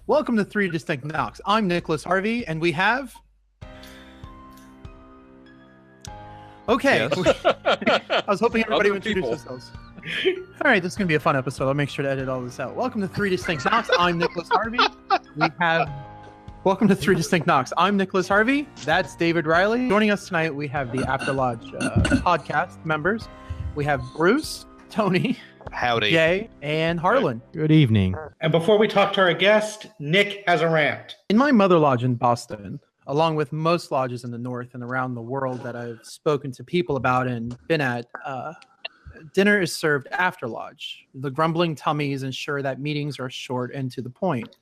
Welcome to Three Distinct Knocks. I'm Nicholas Harvey, and we have... Okay. Yes. I was hoping everybody would introduce people. themselves. All right, this is going to be a fun episode. I'll make sure to edit all this out. Welcome to Three Distinct Knocks. I'm Nicholas Harvey. We have... Welcome to Three Distinct Knocks. I'm Nicholas Harvey. That's David Riley. Joining us tonight, we have the After Lodge podcast members. We have Bruce, Tony, Howdy. Jay, and Harlan. Good evening. And before we talk to our guest, Nick has a rant. In my mother lodge in Boston, along with most lodges in the North and around the world that I've spoken to people about and been at, dinner is served after lodge. The grumbling tummies ensure that meetings are short and to the point.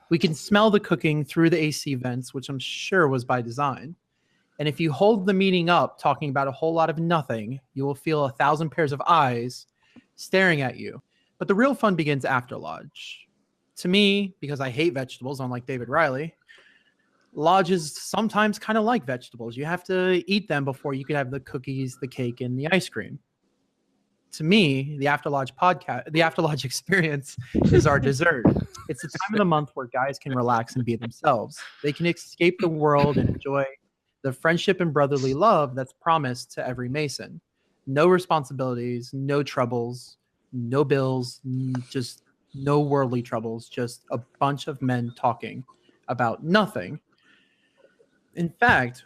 We can smell the cooking through the AC vents, which I'm sure was by design. And if you hold the meeting up talking about a whole lot of nothing, you will feel 1,000 pairs of eyes staring at you. But the real fun begins after lodge. To me, because I hate vegetables, unlike David Riley, lodges sometimes kind of like vegetables. You have to eat them before you can have the cookies, the cake, and the ice cream. To me, the After Lodge podcast, the After Lodge experience is our dessert. It's the time of the month where guys can relax and be themselves. They can escape the world and enjoy the friendship and brotherly love that's promised to every Mason. No responsibilities, no troubles, no bills, just no worldly troubles, just a bunch of men talking about nothing. In fact,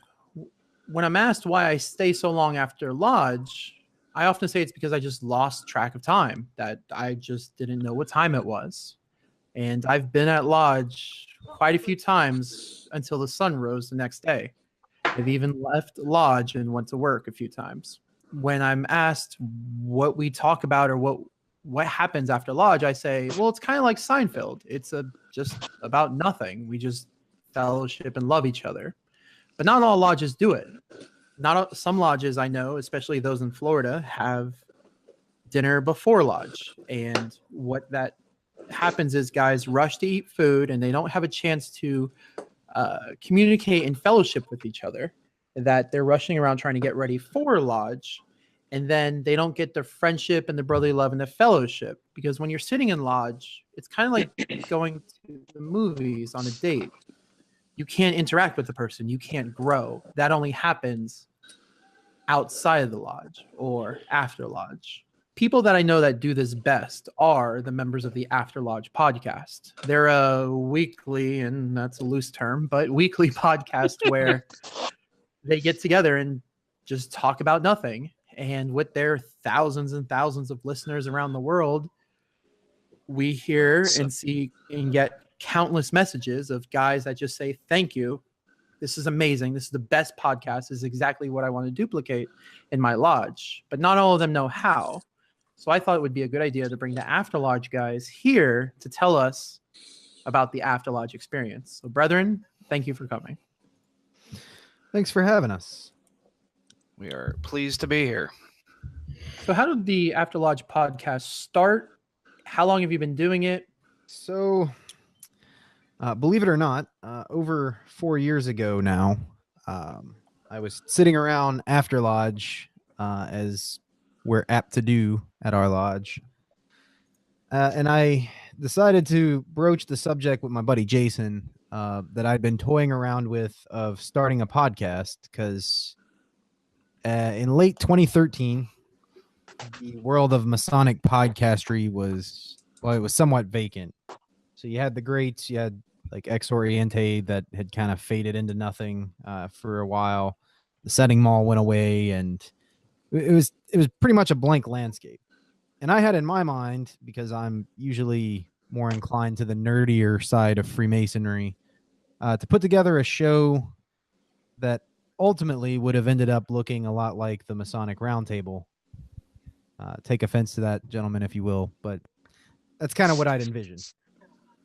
when I'm asked why I stay so long after lodge, I often say it's because I just lost track of time, that I just didn't know what time it was. And I've been at lodge quite a few times until the sun rose the next day. I've even left lodge and went to work a few times. When I'm asked what we talk about or what happens after lodge, I say, well, it's kind of like Seinfeld. It's just about nothing. We just fellowship and love each other. But not all lodges do it. Some lodges I know, especially those in Florida, have dinner before lodge. And what that happens is guys rush to eat food and they don't have a chance to communicate and fellowship with each other, that they're rushing around trying to get ready for lodge. And then they don't get the friendship and the brotherly love and the fellowship. Because when you're sitting in lodge, it's kind of like going to the movies on a date. You can't interact with the person. You can't grow. That only happens outside of the lodge or after lodge. People that I know that do this best are the members of the After Lodge podcast. They're a weekly, and that's a loose term, but weekly podcast where they get together and just talk about nothing. And with their thousands and thousands of listeners around the world, we hear and see and get countless messages of guys that just say, thank you. This is amazing. This is the best podcast. This is exactly what I want to duplicate in my lodge. But not all of them know how. So I thought it would be a good idea to bring the After Lodge guys here to tell us about the After Lodge experience. So brethren, thank you for coming. Thanks for having us. We are pleased to be here. So how did the After Lodge podcast start? How long have you been doing it? So, believe it or not, over 4 years ago now, I was sitting around After Lodge, as we're apt to do at our lodge. And I decided to broach the subject with my buddy Jason that I'd been toying around with of starting a podcast because in late 2013, the world of Masonic podcastery was somewhat vacant. So you had the greats, you had like Ex Oriente that had kind of faded into nothing for a while. The Setting Mall went away, and it was pretty much a blank landscape. And I had in my mind, because I'm usually more inclined to the nerdier side of Freemasonry, to put together a show that ultimately would have ended up looking a lot like the Masonic Roundtable. Take offense to that, gentlemen, if you will, but that's kind of what I'd envisioned.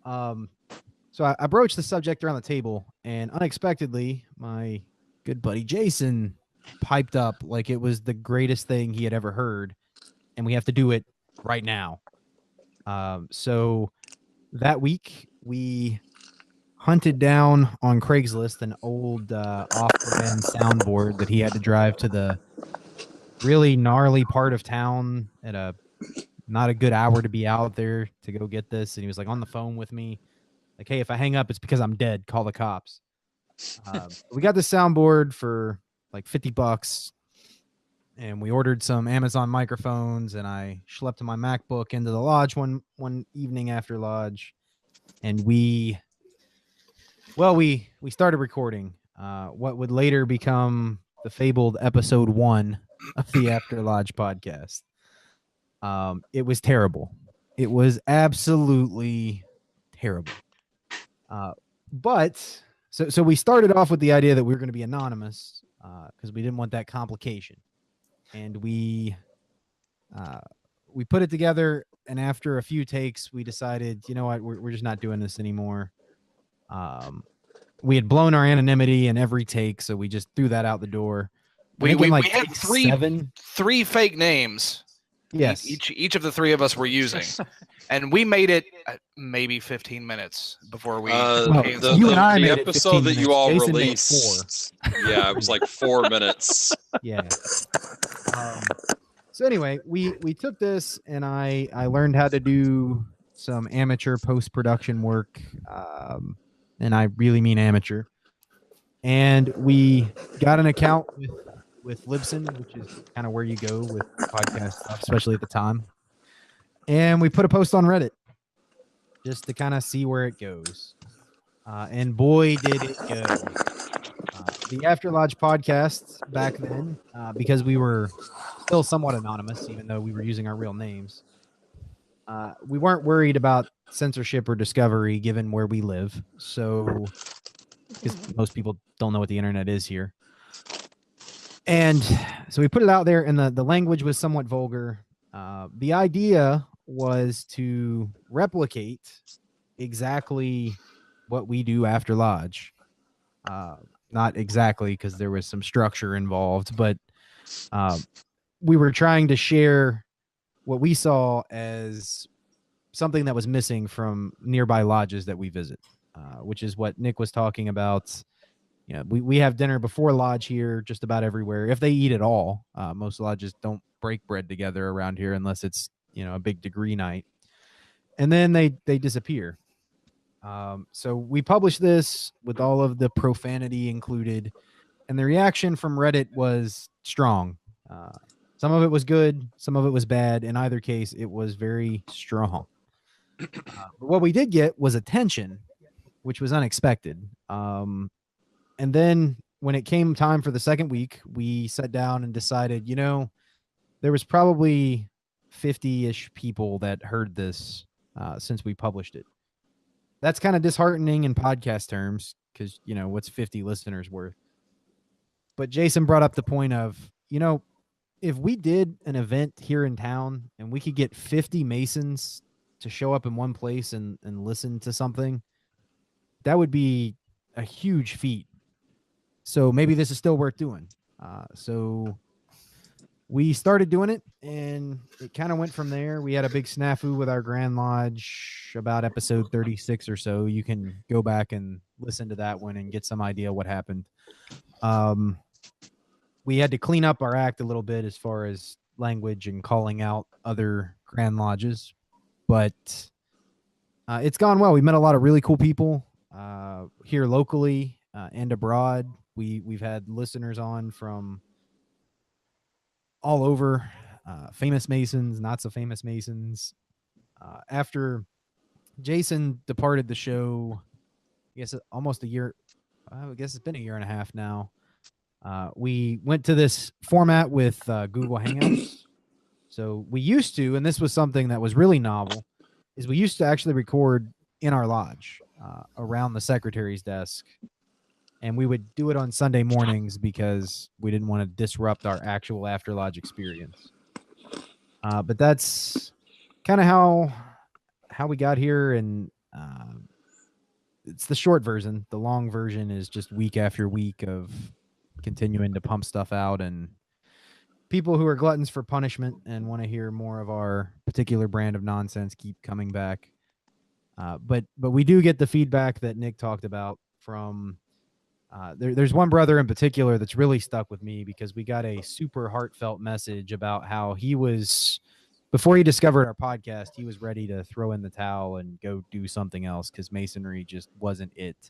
So I broached the subject around the table, and unexpectedly, my good buddy Jason piped up like it was the greatest thing he had ever heard, and we have to do it right now. So that week, we hunted down on Craigslist an old off-brand soundboard that he had to drive to the really gnarly part of town at not a good hour to be out there to go get this. And he was like on the phone with me. Like, hey, if I hang up, it's because I'm dead. Call the cops. We got the soundboard for like $50, and we ordered some Amazon microphones, and I schlepped my MacBook into the lodge one evening after lodge, and we started recording what would later become the fabled episode 1 of the After Lodge podcast. It was terrible. It was absolutely terrible. But so we started off with the idea that we were going to be anonymous because we didn't want that complication, and we put it together. And after a few takes, we decided, you know what, we're just not doing this anymore. We had blown our anonymity in every take, so we just threw that out the door. We had take three fake names. Yes, each of the three of us were using, and we made it maybe 15 minutes before we. The episode that you all Jason released. Yeah, it was like 4 minutes. Yeah. So anyway, we took this, and I learned how to do some amateur post-production work, and I really mean amateur. And we got an account with Libsyn, which is kind of where you go with podcast stuff, especially at the time. And we put a post on Reddit just to kind of see where it goes. And boy, did it go. The After Lodge podcast back then, because we were still somewhat anonymous, even though we were using our real names, we weren't worried about censorship or discovery given where we live. So, because most people don't know what the internet is here. And so we put it out there, and the language was somewhat vulgar. The idea was to replicate exactly what we do after Lodge. Not exactly, because there was some structure involved, but we were trying to share what we saw as something that was missing from nearby lodges that we visit, which is what Nick was talking about. You know, we have dinner before lodge here just about everywhere, if they eat at all. Most lodges don't break bread together around here unless it's, you know, a big degree night. And then they disappear. So we published this with all of the profanity included, and the reaction from Reddit was strong. Some of it was good, some of it was bad. In either case, it was very strong. But what we did get was attention, which was unexpected. And then when it came time for the second week, we sat down and decided, you know, there was probably 50-ish people that heard this since we published it. That's kind of disheartening in podcast terms because, you know, what's 50 listeners worth? But Jason brought up the point of, you know, if we did an event here in town and we could get 50 Masons to show up in one place and listen to something, that would be a huge feat. So maybe this is still worth doing. So we started doing it, and it kind of went from there. We had a big snafu with our Grand Lodge about episode 36 or so. You can go back and listen to that one and get some idea what happened. We had to clean up our act a little bit as far as language and calling out other Grand Lodges, but it's gone well. We met a lot of really cool people here locally and abroad. We've had listeners on from all over, famous Masons, not so famous Masons. After Jason departed the show, I guess almost a year, I guess it's been a year and a half now. We went to this format with Google Hangouts. So we used to, and this was something that was really novel, is we used to actually record in our lodge around the secretary's desk. And we would do it on Sunday mornings because we didn't want to disrupt our actual after lodge experience. But that's kind of how we got here, and it's the short version. The long version is just week after week of continuing to pump stuff out, and people who are gluttons for punishment and want to hear more of our particular brand of nonsense keep coming back. But we do get the feedback that Nick talked about from. There's one brother in particular that's really stuck with me because we got a super heartfelt message about how he was before he discovered our podcast, he was ready to throw in the towel and go do something else because Masonry just wasn't it.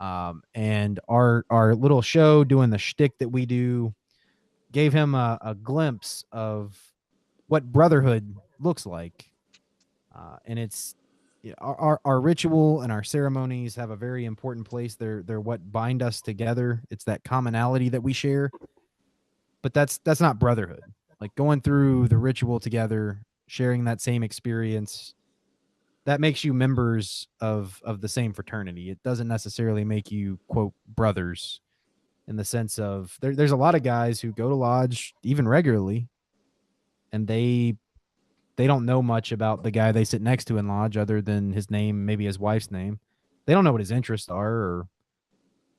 And our little show doing the shtick that we do gave him a glimpse of what brotherhood looks like. And it's our ritual and our ceremonies have a very important place. They're what bind us together. It's that commonality that we share. But that's not brotherhood. Like going through the ritual together, sharing that same experience, that makes you members of the same fraternity. It doesn't necessarily make you, quote, brothers, in the sense of there's a lot of guys who go to lodge even regularly, and they don't know much about the guy they sit next to in lodge other than his name, maybe his wife's name. They don't know what his interests are or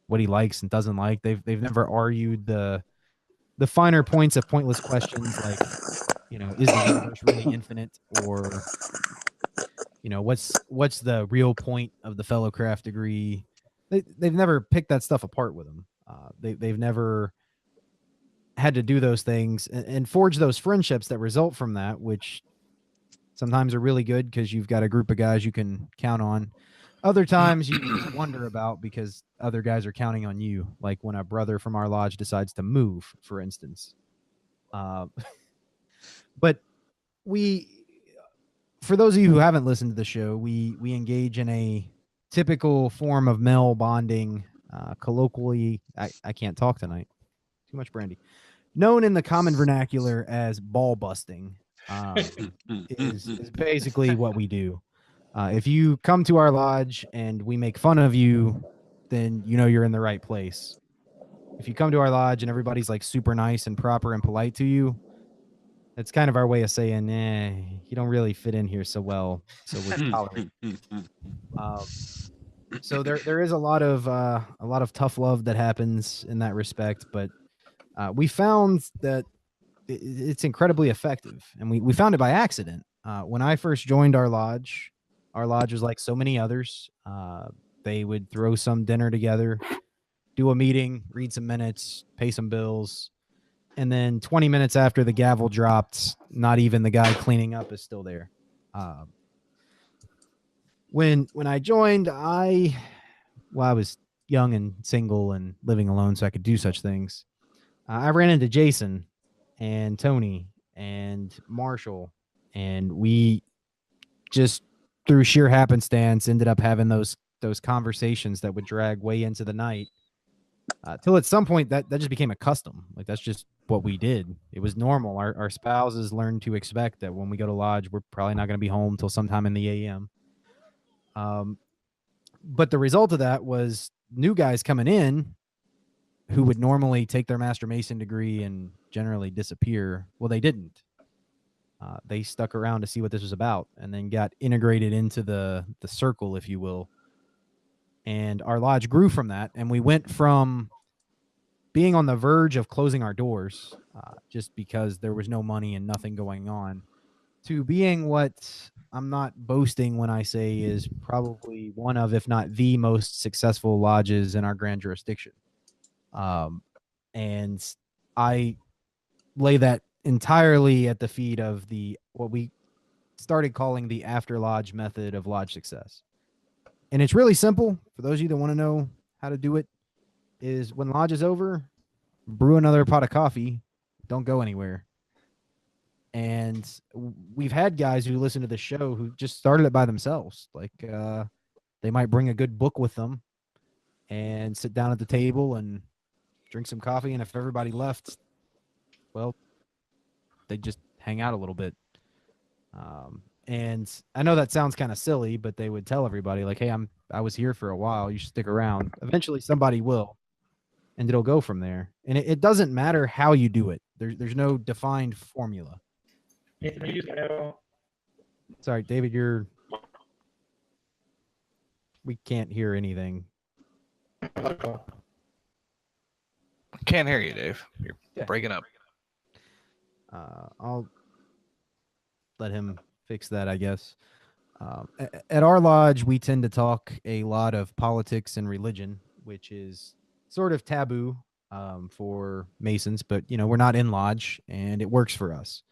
what he likes and doesn't like. They've never argued the finer points of pointless questions like, is the universe really infinite, or what's the real point of the fellowcraft degree? They've never picked that stuff apart with them. They've never had to do those things and forge those friendships that result from that, which sometimes are really good because you've got a group of guys you can count on. Other times you wonder about because other guys are counting on you, like when a brother from our lodge decides to move, for instance. But for those of you who haven't listened to the show, we engage in a typical form of male bonding, colloquially, I can't talk tonight. Too much brandy. Known in the common vernacular as ball busting, is basically what we do. If you come to our lodge and we make fun of you, then you're in the right place. If you come to our lodge and everybody's like super nice and proper and polite to you, it's kind of our way of saying, you don't really fit in here so well, so we're tolerant. So there is a lot of tough love that happens in that respect, but we found that it's incredibly effective, and we found it by accident. When I first joined our lodge was like so many others. They would throw some dinner together, do a meeting, read some minutes, pay some bills, and then 20 minutes after the gavel dropped, not even the guy cleaning up is still there. When I joined, I was young and single and living alone, so I could do such things. I ran into Jason and Tony and Marshall, and we just through sheer happenstance ended up having those conversations that would drag way into the night, till at some point that just became a custom. Like that's just what we did. It was normal. Our spouses learned to expect that when we go to lodge, we're probably not going to be home till sometime in the AM. But the result of that was new guys coming in who would normally take their Master Mason degree and generally disappear. Well, they didn't. They stuck around to see what this was about and then got integrated into the circle, if you will. And our lodge grew from that. And we went from being on the verge of closing our doors just because there was no money and nothing going on, to being what I'm not boasting when I say is probably one of, if not the most successful lodges in our grand jurisdiction. And I lay that entirely at the feet of what we started calling the after lodge method of lodge success. And it's really simple. For those of you that want to know how to do it, is when lodge is over, brew another pot of coffee, don't go anywhere. And we've had guys who listen to the show who just started it by themselves. Like they might bring a good book with them and sit down at the table and drink some coffee. And if everybody left, well, they just hang out a little bit. And I know that sounds kind of silly, but they would tell everybody like, hey, I was here for a while. You should stick around. Eventually somebody will, and it'll go from there. And it doesn't matter how you do it. There's no defined formula. Sorry, David, we can't hear anything. Can't hear you, Dave. You're breaking up. I'll let him fix that, I guess. At our lodge, we tend to talk a lot of politics and religion, which is sort of taboo for Masons, but we're not in lodge and it works for us.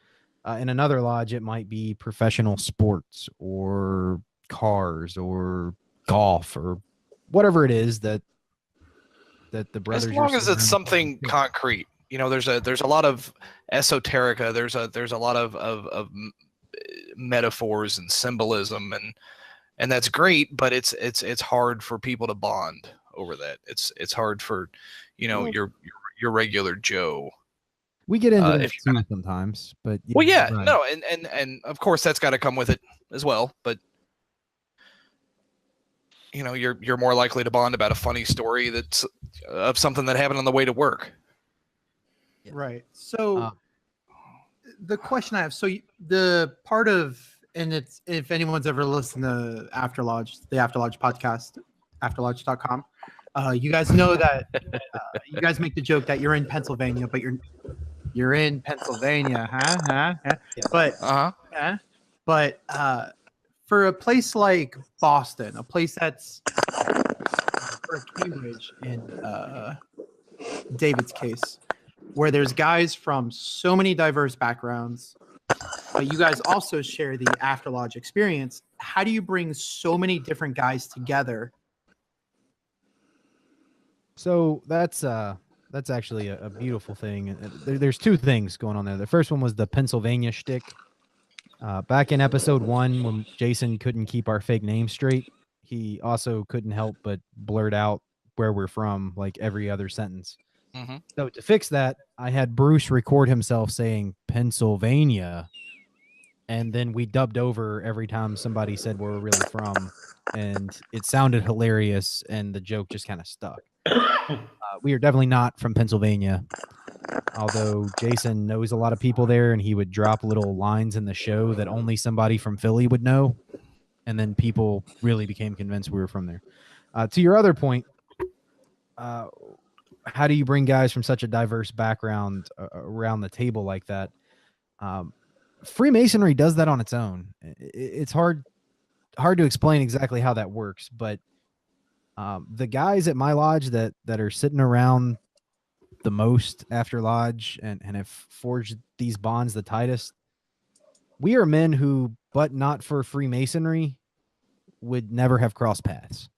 In another lodge, it might be professional sports or cars or golf or whatever it is that the brothers. As long as you're it's sitting around the something table. concrete, there's a lot of esoterica. There's a lot of metaphors and symbolism, and that's great. But it's hard for people to bond over that. It's hard for, your regular Joe. We get into that if too sometimes, but Well, yeah, right. no, and of course that's got to come with it as well. But you're more likely to bond about a funny story that's of something that happened on the way to work. Right. So the question I have, the part of, and it's, if anyone's ever listened to After Lodge, the After Lodge podcast, afterlodge.com, you guys know that you guys make the joke that you're in Pennsylvania, but you're in Pennsylvania, huh? But for a place like Boston, a place that's for Cambridge in David's case, where there's guys from so many diverse backgrounds, but you guys also share the After Lodge experience. How do you bring so many different guys together? So that's actually a beautiful thing. There's two things going on there. The first one was the Pennsylvania shtick. Back in episode 1, when Jason couldn't keep our fake name straight, he also couldn't help but blurt out where we're from like every other sentence. Mm-hmm. So to fix that, I had Bruce record himself saying Pennsylvania, and then we dubbed over every time somebody said where we're really from, and it sounded hilarious, and the joke just kind of stuck. We are definitely not from Pennsylvania, although Jason knows a lot of people there, and he would drop little lines in the show that only somebody from Philly would know, and then people really became convinced we were from there. To your other point, how do you bring guys from such a diverse background around the table like that? Freemasonry does that on its own. It's hard to explain exactly how that works, but the guys at my lodge that are sitting around the most after lodge and have forged these bonds the tightest, we are men who, but not for Freemasonry, would never have crossed paths.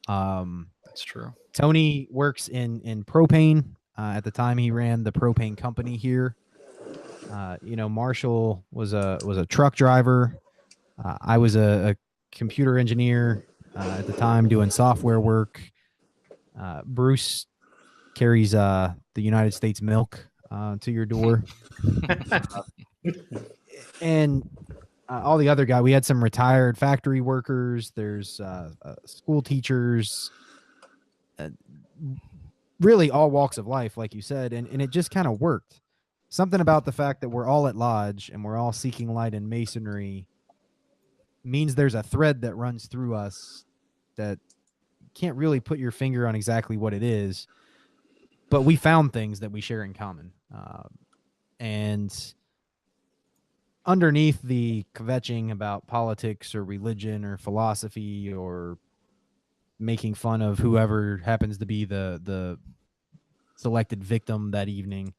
That's true. Tony works in propane. At the time, he ran the propane company here. Marshall was a truck driver. I was a computer engineer at the time doing software work. Bruce carries the United States milk to your door. And all the other guys, we had some retired factory workers. There's school teachers, really all walks of life, like you said. And it just kind of worked. Something about the fact that we're all at lodge and we're all seeking light in masonry means there's a thread that runs through us that can't really put your finger on exactly what it is, but we found things that we share in common. And underneath the kvetching about politics or religion or philosophy or making fun of whoever happens to be the selected victim that evening,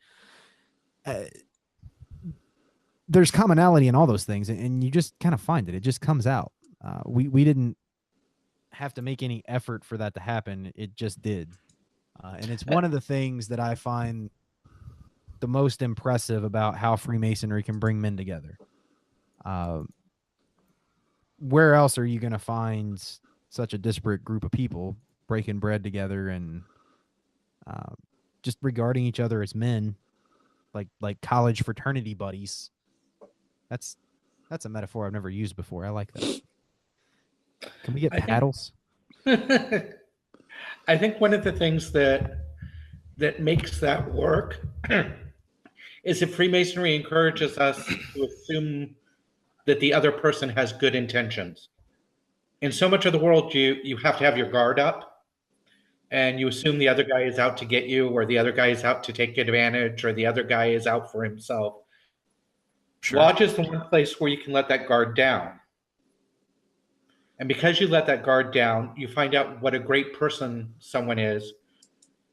there's commonality in all those things, and you just kind of find it. It just comes out. We didn't have to make any effort for that to happen. It just did. And it's one of the things that I find the most impressive about how Freemasonry can bring men together. Where else are you going to find such a disparate group of people breaking bread together and just regarding each other as men, like college fraternity buddies? That's a metaphor I've never used before. I like that. Can we get paddles? I think one of the things that makes that work is that Freemasonry encourages us to assume that the other person has good intentions. In so much of the world, you have to have your guard up, and you assume the other guy is out to get you, or the other guy is out to take advantage, or the other guy is out for himself. Sure. Lodge is the one place where you can let that guard down. And because you let that guard down, you find out what a great person someone is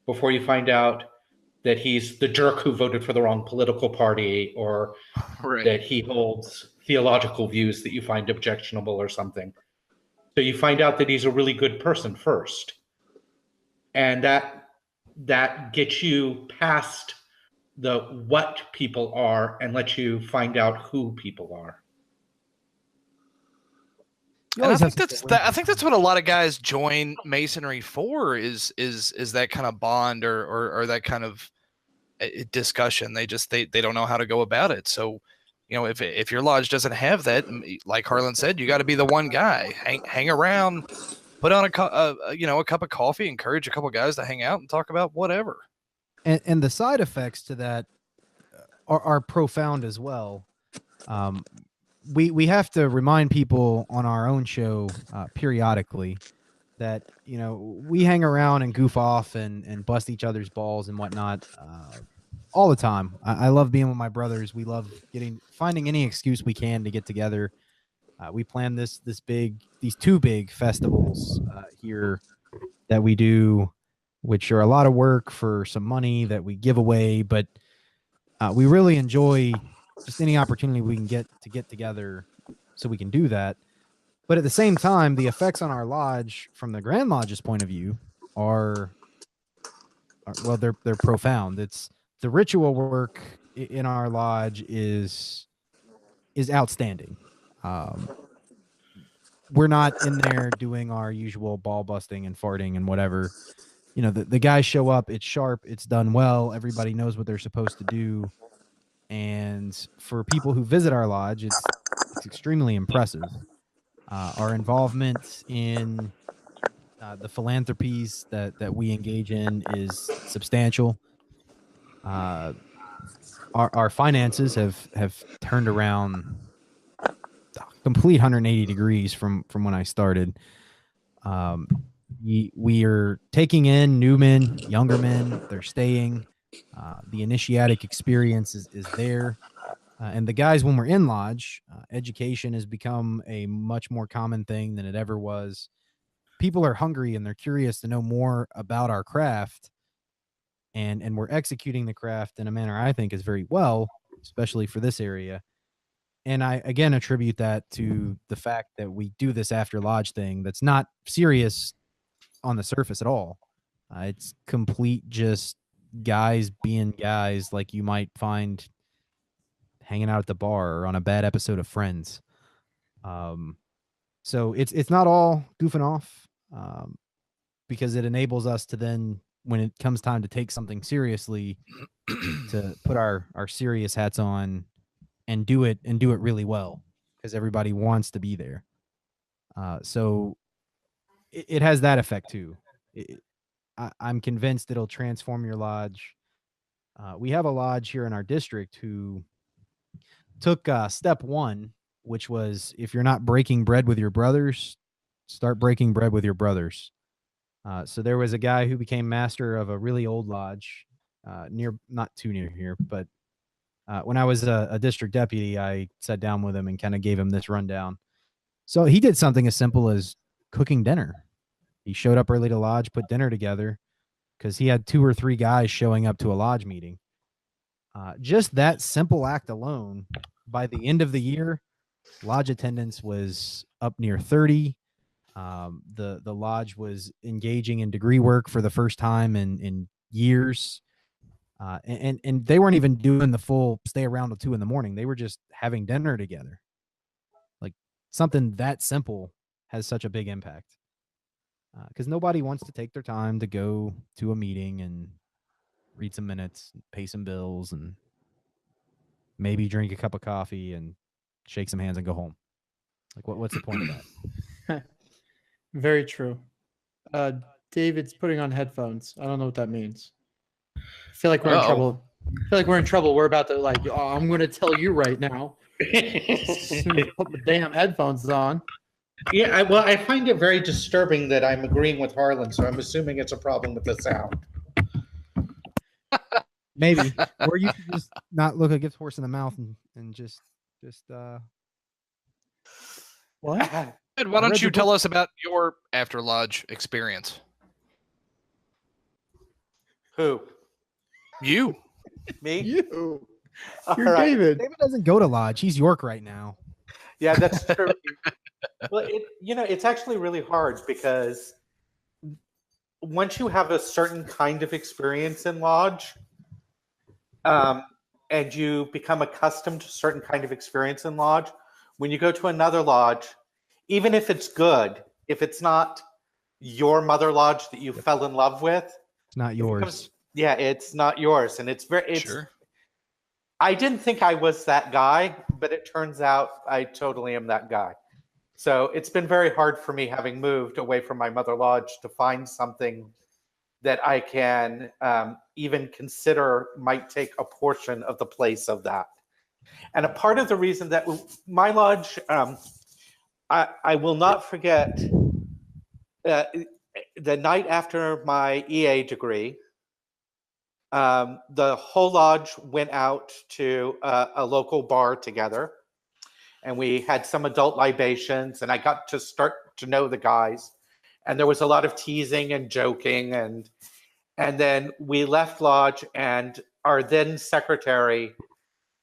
before you find out that he's the jerk who voted for the wrong political party, or Right. that he holds theological views that you find objectionable or something. So you find out that he's a really good person first. And that gets you past the what people are and lets you find out who people are. You And I always have think that's what a lot of guys join Masonry for is that kind of bond or that kind of discussion. They don't know how to go about it. So, if your lodge doesn't have that, like Harlan said, you got to be the one guy. Hang around, put on a cup of coffee, encourage a couple guys to hang out and talk about whatever. And the side effects to that are profound as well. We have to remind people on our own show periodically that we hang around and goof off and bust each other's balls and whatnot all the time. I love being with my brothers. We love finding any excuse we can to get together. We plan these two big festivals here that we do, which are a lot of work for some money that we give away, but we really enjoy just any opportunity we can get together so we can do that. But at the same time, the effects on our lodge from the Grand Lodge's point of view are they're profound. It's the ritual work in our lodge is outstanding. We're not in there doing our usual ball busting and farting and whatever. The guys show up, it's sharp, it's done well, everybody knows what they're supposed to do. And for people who visit our lodge, it's extremely impressive. Our involvement in the philanthropies that we engage in is substantial. Our finances have turned around complete 180 degrees from when I started. We are taking in new men, younger men. They're staying. The initiatic experience is there. And the guys, when we're in lodge, education has become a much more common thing than it ever was. People are hungry and they're curious to know more about our craft. And we're executing the craft in a manner I think is very well, especially for this area. And I, again, attribute that to the fact that we do this after lodge thing that's not serious on the surface at all. It's complete just guys being guys like you might find hanging out at the bar or on a bad episode of Friends. So it's not all goofing off because it enables us to then, when it comes time to take something seriously, to put our serious hats on and do it really well because everybody wants to be there. So it has that effect too. I'm convinced it'll transform your lodge. We have a lodge here in our district who took step one, which was, if you're not breaking bread with your brothers, start breaking bread with your brothers. So there was a guy who became master of a really old lodge not too near here, but when I was a district deputy, I sat down with him and kind of gave him this rundown. So he did something as simple as cooking dinner. He showed up early to lodge, put dinner together, because he had 2 or 3 guys showing up to a lodge meeting. Just that simple act alone, by the end of the year, lodge attendance was up near 30. The lodge was engaging in degree work for the first time in years. And they weren't even doing the full stay around till 2 a.m. They were just having dinner together. Like, something that simple has such a big impact. Because nobody wants to take their time to go to a meeting and read some minutes, pay some bills, and maybe drink a cup of coffee and shake some hands and go home. Like, what's the point of that? Very true. David's putting on headphones. I don't know what that means. I feel like we're in trouble. I feel like we're in trouble. We're about to I'm going to tell you right now. Put the damn headphones on. Yeah, I find it very disturbing that I'm agreeing with Harlan, so I'm assuming it's a problem with the sound. Maybe. Or you should just not look a gift horse in the mouth and just What? Ed, why don't you tell us about your after lodge experience? Who? You. Me? You. All You're right. David. David doesn't go to lodge. He's York right now. Yeah, that's true. Well, it's actually really hard because once you have a certain kind of experience in lodge, and you become accustomed to a certain kind of experience in lodge, when you go to another lodge, even if it's good, if it's not your mother lodge that you fell in love with, It's not yours. it's not yours, and it's Sure. I didn't think I was that guy, but it turns out I totally am that guy. So it's been very hard for me, having moved away from my mother lodge, to find something that I can even consider might take a portion of the place of that. And a part of the reason that my lodge, I will not forget the night after my EA degree, the whole lodge went out to a local bar together, and we had some adult libations, and I got to start to know the guys, and there was a lot of teasing and joking, and then we left lodge, and our then secretary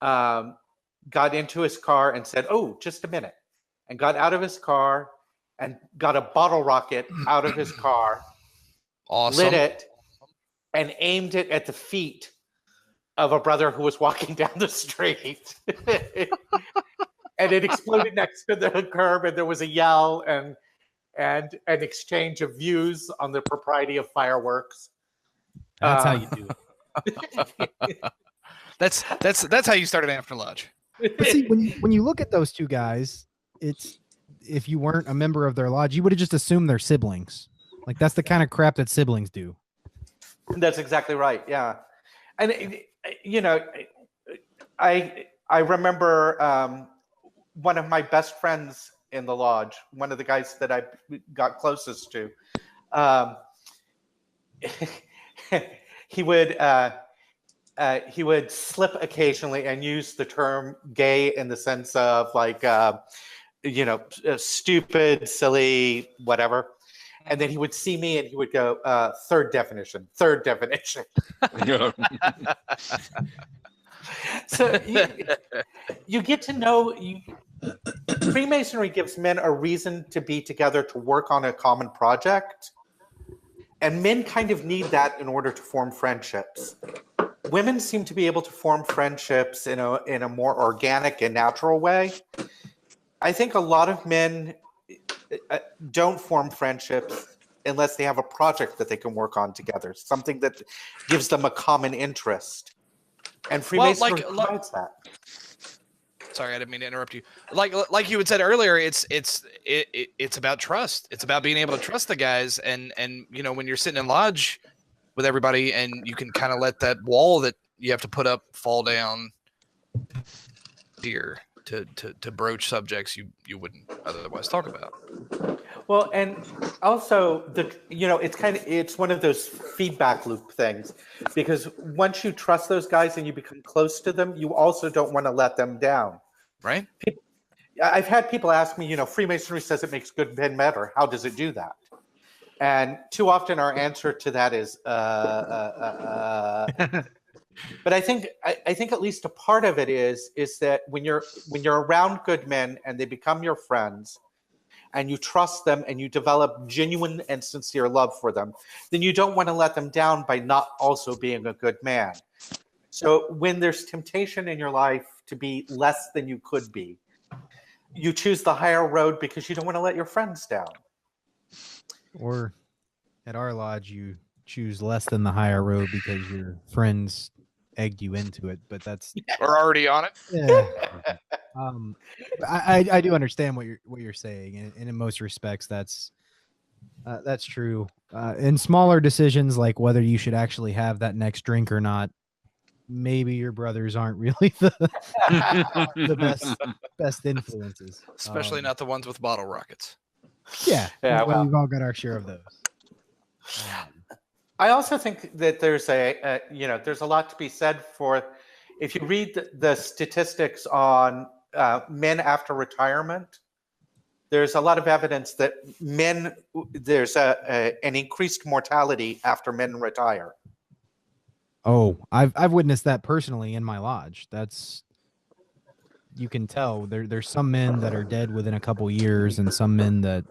got into his car and said, "Oh, just a minute," and got out of his car and got a bottle rocket out of his car, Awesome. lit it, and aimed it at the feet of a brother who was walking down the street. And it exploded next to the curb, and there was a yell and an exchange of views on the propriety of fireworks. That's how you do it. That's how you started After Lodge. But see, when you look at those two guys, it's, if you weren't a member of their lodge, you would have just assumed they're siblings. Like, that's the kind of crap that siblings do. That's exactly right. Yeah. And, I remember one of my best friends in the lodge, one of the guys that I got closest to, he would slip occasionally and use the term gay in the sense of like, stupid, silly, whatever. And then he would see me and he would go, third definition. So you get to know, Freemasonry gives men a reason to be together to work on a common project. And men kind of need that in order to form friendships. Women seem to be able to form friendships in a more organic and natural way. I think a lot of men don't form friendships unless they have a project that they can work on together, something that gives them a common interest. And Freemasonry provides that. Sorry, I didn't mean to interrupt you. Like you had said earlier, it's about trust. It's about being able to trust the guys, and when you're sitting in lodge with everybody, and you can kind of let that wall that you have to put up fall down here to broach subjects you wouldn't otherwise talk about. Well, and also it's one of those feedback loop things, because once you trust those guys and you become close to them, you also don't want to let them down. Right? I've had people ask me, Freemasonry says it makes good men better. How does it do that? And too often our answer to that is, But I think at least a part of it is that when you're around good men and they become your friends, and you trust them and you develop genuine and sincere love for them, then you don't want to let them down by not also being a good man. So when there's temptation in your life to be less than you could be, you choose the higher road because you don't want to let your friends down. Or at our lodge, you choose less than the higher road because your friends egged you into it. But that's We're already on it. yeah. I do understand what you're saying, and in most respects, that's true. In smaller decisions like whether you should actually have that next drink or not, maybe your brothers aren't really the best influences, Especially not the ones with bottle rockets. Yeah, well, we've all got our share of those. I also think that there's there's a lot to be said for, if you read the statistics on men after retirement, there's a lot of evidence that there's an increased mortality after men retire. Oh, I've witnessed that personally in my lodge. That's, you can tell there's some men that are dead within a couple years and some men that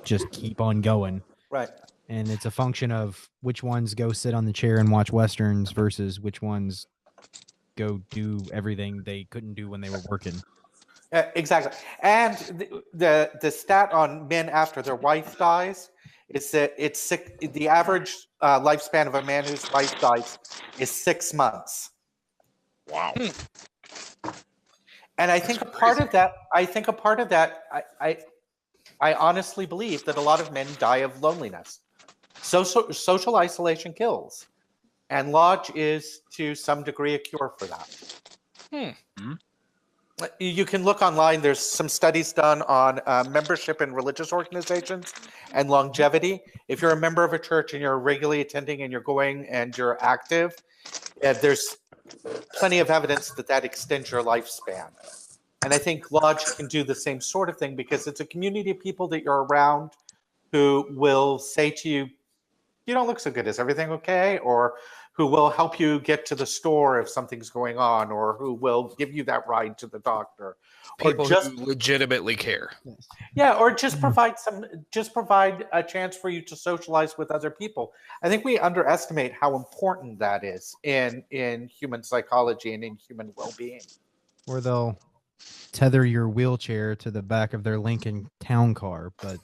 just keep on going. Right. And it's a function of which ones go sit on the chair and watch Westerns versus which ones go do everything they couldn't do when they were working. Exactly. And the stat on men after their wife dies is that the average lifespan of a man whose wife dies is 6 months. Wow. And I think a part of that, I honestly believe that a lot of men die of loneliness. Social isolation kills. And Lodge is, to some degree, a cure for that. You can look online. There's some studies done on membership in religious organizations and longevity. If you're a member of a church and you're regularly attending and you're going and you're active, there's plenty of evidence that extends your lifespan. And I think Lodge can do the same sort of thing because it's a community of people that you're around who will say to you, "You don't look so good. Is everything okay?" Or who will help you get to the store if something's going on, or who will give you that ride to the doctor. People or just who legitimately care. Yeah, or just provide a chance for you to socialize with other people. I think we underestimate how important that is in human psychology and in human well-being. Or they'll tether your wheelchair to the back of their Lincoln Town Car, but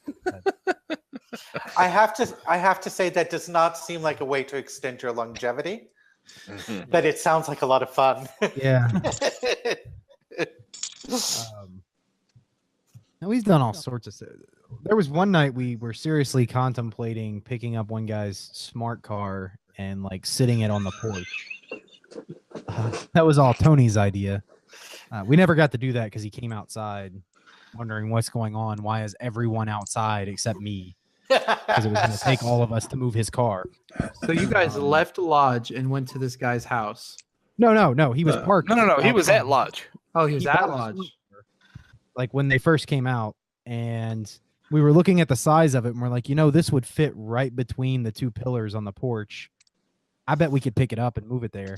I have to say that does not seem like a way to extend your longevity, but it sounds like a lot of fun. yeah. No, he's done all sorts of stuff. There was one night we were seriously contemplating picking up one guy's smart car and like sitting it on the porch. That was all Tony's idea. We never got to do that because he came outside wondering what's going on. Why is everyone outside except me? Because it was going to take all of us to move his car. So you guys left Lodge and went to this guy's house. No. He was parked. No. He was at Lodge. Oh, he was He at bought a Lodge. smart car, like when they first came out, and we were looking at the size of it, and we're like, this would fit right between the two pillars on the porch. I bet we could pick it up and move it there.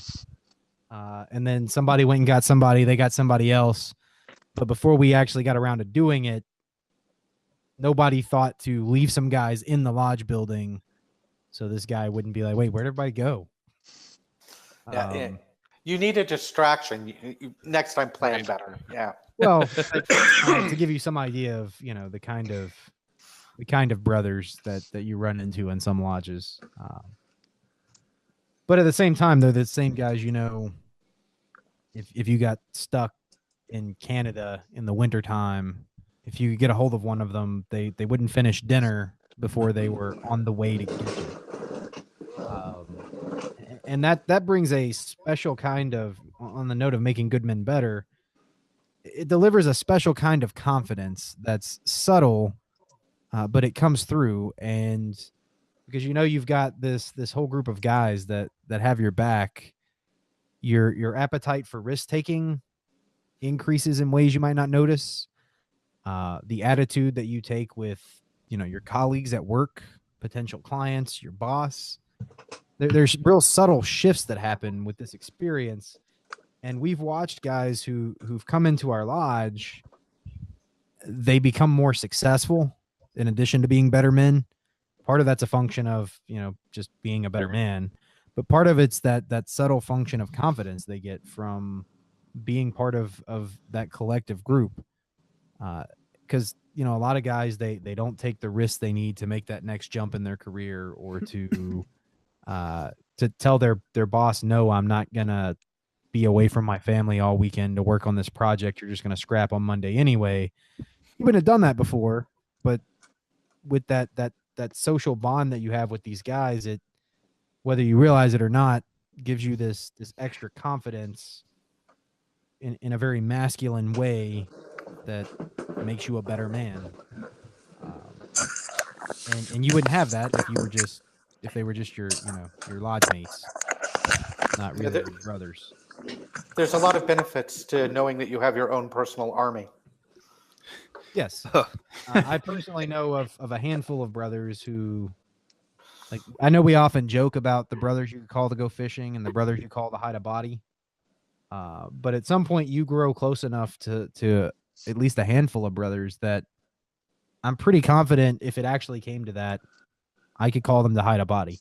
And then somebody went and got somebody. They got somebody else. But before we actually got around to doing it, nobody thought to leave some guys in the Lodge building so this guy wouldn't be like, wait, where'd everybody go? Yeah. You need a distraction. Next time, plan better. Yeah. Well, to give you some idea of, the kind of brothers that you run into in some lodges. But at the same time, they're the same guys, if you got stuck in Canada in the wintertime, if you get a hold of one of them, they wouldn't finish dinner before they were on the way to get you. And that brings a special kind of, on the note of making good men better, it delivers a special kind of confidence that's subtle, but it comes through. And because you've got this whole group of guys that have your back, your appetite for risk taking increases in ways you might not notice. The attitude that you take with your colleagues at work, potential clients, your boss, there's real subtle shifts that happen with this experience. And we've watched guys who've come into our lodge, they become more successful in addition to being better men. Part of that's a function of, just being a better man. But part of it's that subtle function of confidence they get from being part of that collective group. Because, a lot of guys, they don't take the risks they need to make that next jump in their career, or to tell their boss, no, I'm not going to be away from my family all weekend to work on this project. You're just going to scrap on Monday anyway. You wouldn't have done that before, but with that social bond that you have with these guys, it, whether you realize it or not, gives you this extra confidence in a very masculine way that makes you a better man. And you wouldn't have that if they were just your lodge mates, not really your brothers. There's a lot of benefits to knowing that you have your own personal army. Yes. I personally know of a handful of brothers who Like, I know we often joke about the brothers you call to go fishing and the brothers you call to hide a body. But at some point you grow close enough to at least a handful of brothers that I'm pretty confident if it actually came to that, I could call them to hide a body.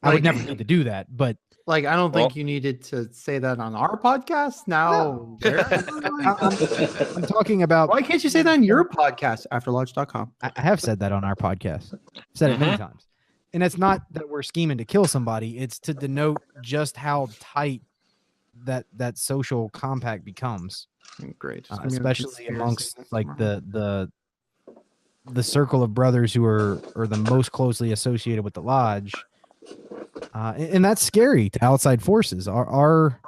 I would never need to do that, but Like, I don't think you needed to say that on our podcast. Now, I'm talking about. why can't you say that on your podcast, afterlodge.com? I have said that on our podcast. I've said it many times. And it's not that we're scheming to kill somebody. It's to denote just how tight that social compact becomes. Great. Especially amongst like the circle of brothers who are the most closely associated with the lodge. And that's scary to outside forces. Our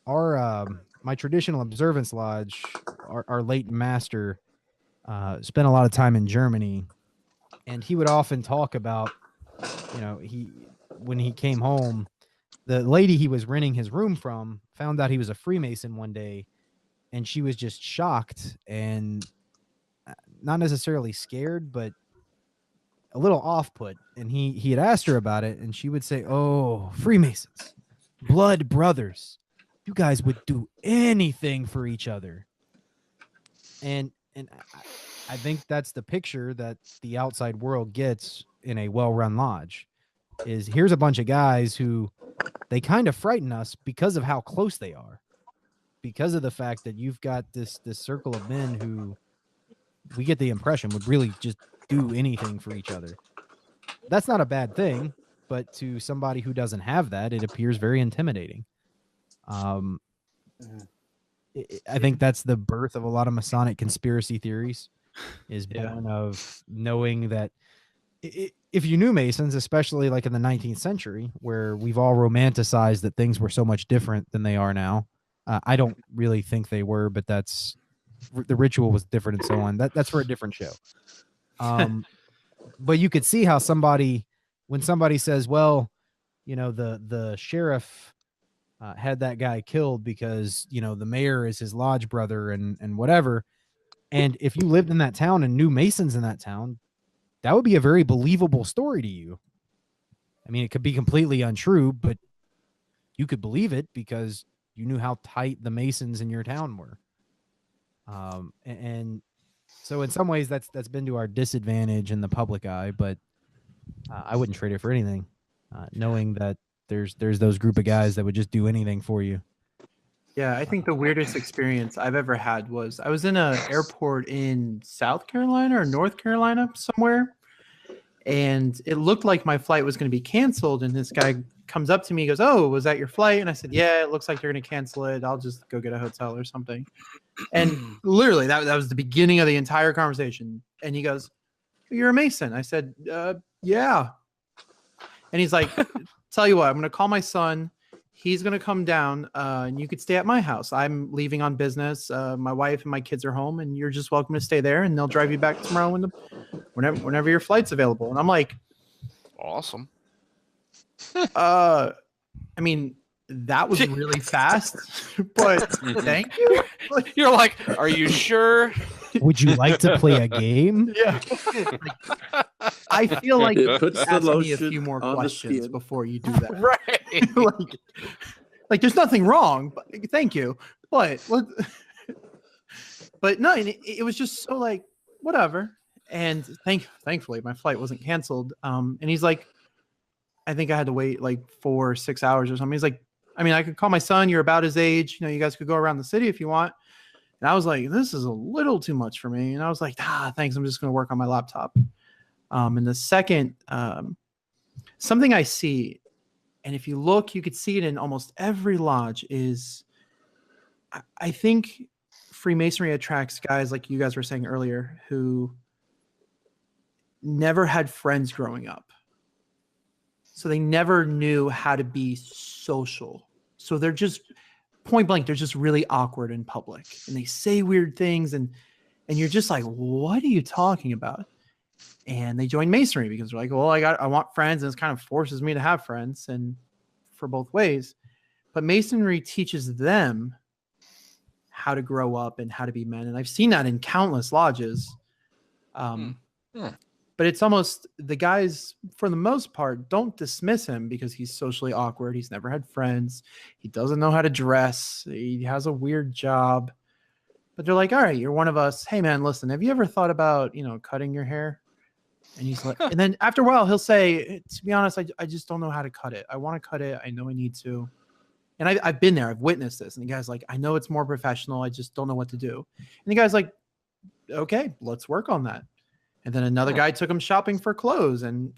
my traditional observance lodge, our late master, spent a lot of time in Germany, and he would often talk about, when he came home, the lady he was renting his room from found out he was a Freemason one day, and she was just shocked and not necessarily scared, but a little off-put. And he had asked her about it, and she would say, "Oh, Freemasons, blood brothers, you guys would do anything for each other." And I think that's the picture that the outside world gets in a well-run lodge. Is here's a bunch of guys who they kind of frighten us because of how close they are, because of the fact that you've got this circle of men who we get the impression would really just do anything for each other. That's not a bad thing, but to somebody who doesn't have that, it appears very intimidating. I think that's the birth of a lot of Masonic conspiracy theories, is born of knowing that if you knew Masons, especially like in the 19th century, where we've all romanticized that things were so much different than they are now. I don't really think they were, but the ritual was different and so on. That's for a different show. But you could see how when somebody says, well, the sheriff had that guy killed because, the mayor is his lodge brother and whatever. And if you lived in that town and knew Masons in that town, that would be a very believable story to you. I mean, it could be completely untrue, but you could believe it because you knew how tight the Masons in your town were. And so in some ways that's been to our disadvantage in the public eye, but I wouldn't trade it for anything, knowing that there's those group of guys that would just do anything for you. Yeah, I think the weirdest experience I've ever had was I was in an airport in South Carolina or North Carolina somewhere, and it looked like my flight was going to be canceled. And this guy comes up to me, goes, "Oh, was that your flight?" And I said, "Yeah, it looks like you're going to cancel it. I'll just go get a hotel or something." And literally, that was the beginning of the entire conversation. And he goes, "You're a Mason." I said, "Yeah." And he's like, "Tell you what, I'm going to call my son. He's going to come down and you could stay at my house. I'm leaving on business. My wife and my kids are home, and you're just welcome to stay there, and they'll drive you back tomorrow whenever your flight's available." And I'm like, Awesome. I mean, that was really fast, but thank you. You're like, are you sure? Would you like to play a game? Yeah. I feel like It puts the ask me a lotion few more on the questions skin. before you do that. Right. like there's nothing wrong, but thank you. But no, and it was just so like whatever. And thankfully my flight wasn't canceled. And he's like, I think I had to wait like 4 or 6 hours or something. He's like, I mean, I could call my son. You're about his age. You guys could go around the city if you want. And I was like, this is a little too much for me. And I was like, thanks. I'm just going to work on my laptop. And the second, something I see, and if you look, you could see it in almost every lodge, is I think Freemasonry attracts guys like you guys were saying earlier who never had friends growing up. So they never knew how to be social. So they're just point blank, they're just really awkward in public, and they say weird things, and you're just like, what are you talking about? And they join Masonry because they're like, well, I want friends, and it kind of forces me to have friends, and for both ways. But Masonry teaches them how to grow up and how to be men. And I've seen that in countless lodges. But it's almost the guys, for the most part, don't dismiss him because he's socially awkward. He's never had friends. He doesn't know how to dress. He has a weird job. But they're like, all right, you're one of us. Hey, man, listen, have you ever thought about, cutting your hair? And he's like, and then after a while, he'll say, to be honest, I just don't know how to cut it. I want to cut it. I know I need to. And I've been there. I've witnessed this. And the guy's like, I know it's more professional. I just don't know what to do. And the guy's like, okay, let's work on that. And then another guy took him shopping for clothes. And,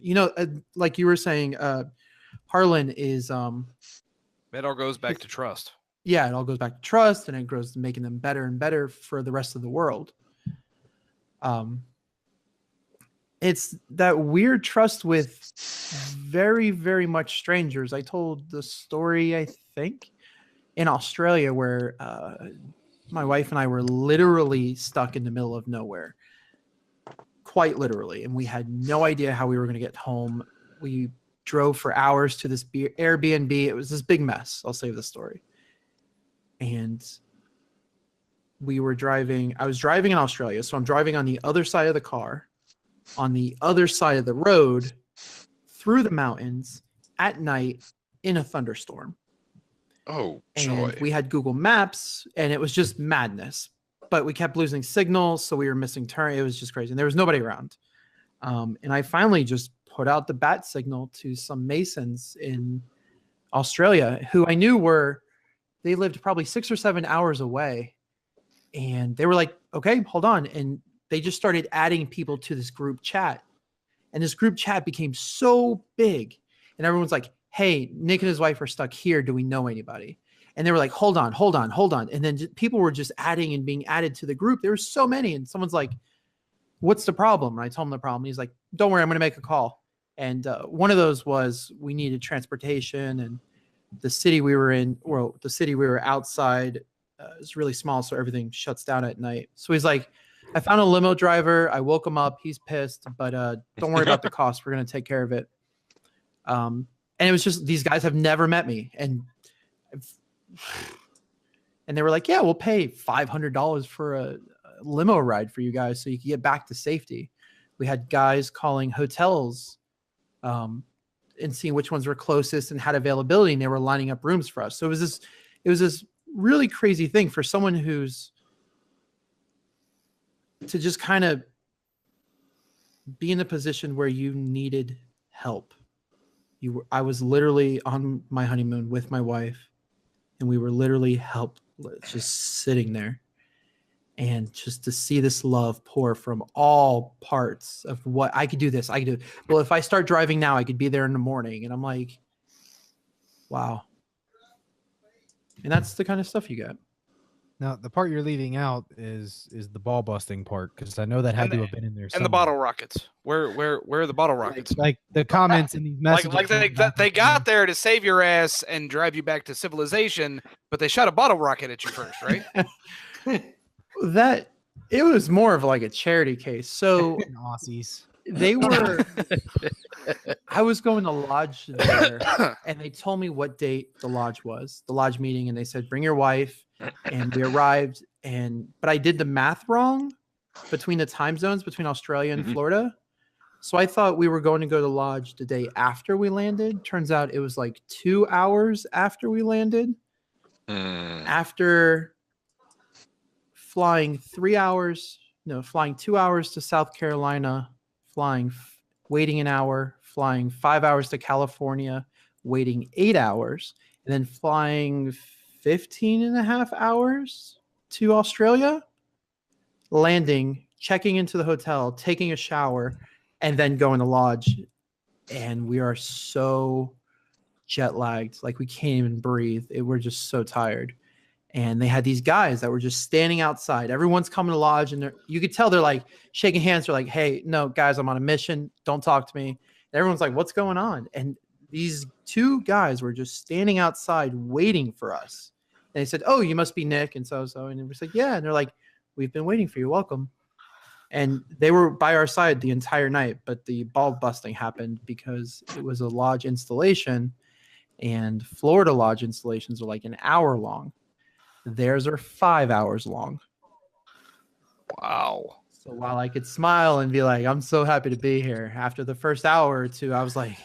like you were saying, Harlan is... It all goes back to trust. Yeah, it all goes back to trust, and it grows to making them better and better for the rest of the world. It's that weird trust with very, very much strangers. I told the story, I think, in Australia where my wife and I were literally stuck in the middle of nowhere. Quite literally. And we had no idea how we were going to get home. We drove for hours to this Airbnb. It was this big mess. I'll save the story. And I was driving in Australia. So I'm driving on the other side of the car, on the other side of the road, through the mountains at night in a thunderstorm. Oh, and joy. we had Google Maps, and it was just madness. But we kept losing signals, so we were missing turn. It was just crazy, and there was nobody around. And I finally just put out the bat signal to some Masons in Australia who I knew they lived probably 6 or 7 hours away. And they were like, okay, hold on. And they just started adding people to this group chat. And this group chat became so big. And everyone's like, hey, Nick and his wife are stuck here. Do we know anybody? And they were like, hold on. And then people were just adding and being added to the group. There were so many. And someone's like, what's the problem? And I told him the problem. He's like, don't worry, I'm going to make a call. And one of those was we needed transportation. And the city we were outside is really small, so everything shuts down at night. So he's like, I found a limo driver. I woke him up. He's pissed, but don't worry about the cost. We're going to take care of it. And it was just, these guys have never met me. And they were like, yeah, we'll pay $500 for a limo ride for you guys so you can get back to safety. We had guys calling hotels and seeing which ones were closest and had availability, and they were lining up rooms for us. So it was this really crazy thing for someone who's to just kind of be in a position where you needed help. I was literally on my honeymoon with my wife, and we were literally helpless, just sitting there. And just to see this love pour from all parts of what I could do this, I could do. Well, if I start driving now, I could be there in the morning. And I'm like, wow. And that's the kind of stuff you get. Now, the part you're leaving out is the ball busting part, because I know that had to have been in there. And the bottle rockets. Where are the bottle rockets? Like the comments in these messages. Like they got there to save your ass and drive you back to civilization, but they shot a bottle rocket at you first, right? That it was more of like a charity case. So Aussies. They were. I was going to lodge there, and they told me what date the lodge was, the lodge meeting, and they said bring your wife. And we arrived, but I did the math wrong between the time zones between Australia and Florida. So I thought we were going to go to the lodge the day after we landed. Turns out it was like 2 hours after we landed. After flying 3 hours, flying 2 hours to South Carolina, waiting an hour, flying 5 hours to California, waiting 8 hours, and then flying 15 and a half hours to Australia, landing, checking into the hotel, taking a shower, and then going to lodge. And we are so jet lagged, like we can't even breathe. We're just so tired. And they had these guys that were just standing outside. Everyone's coming to lodge, and you could tell they're like shaking hands. They're like, hey, no, guys, I'm on a mission. Don't talk to me. And everyone's like, what's going on? And these two guys were just standing outside waiting for us. And they said, oh, you must be Nick and so-so. And we said, yeah. And they're like, we've been waiting for you. Welcome. And they were by our side the entire night. But the ball busting happened because it was a lodge installation. And Florida lodge installations are like an hour long. Theirs are 5 hours long. Wow. So while I could smile and be like, I'm so happy to be here, after the first hour or two, I was like,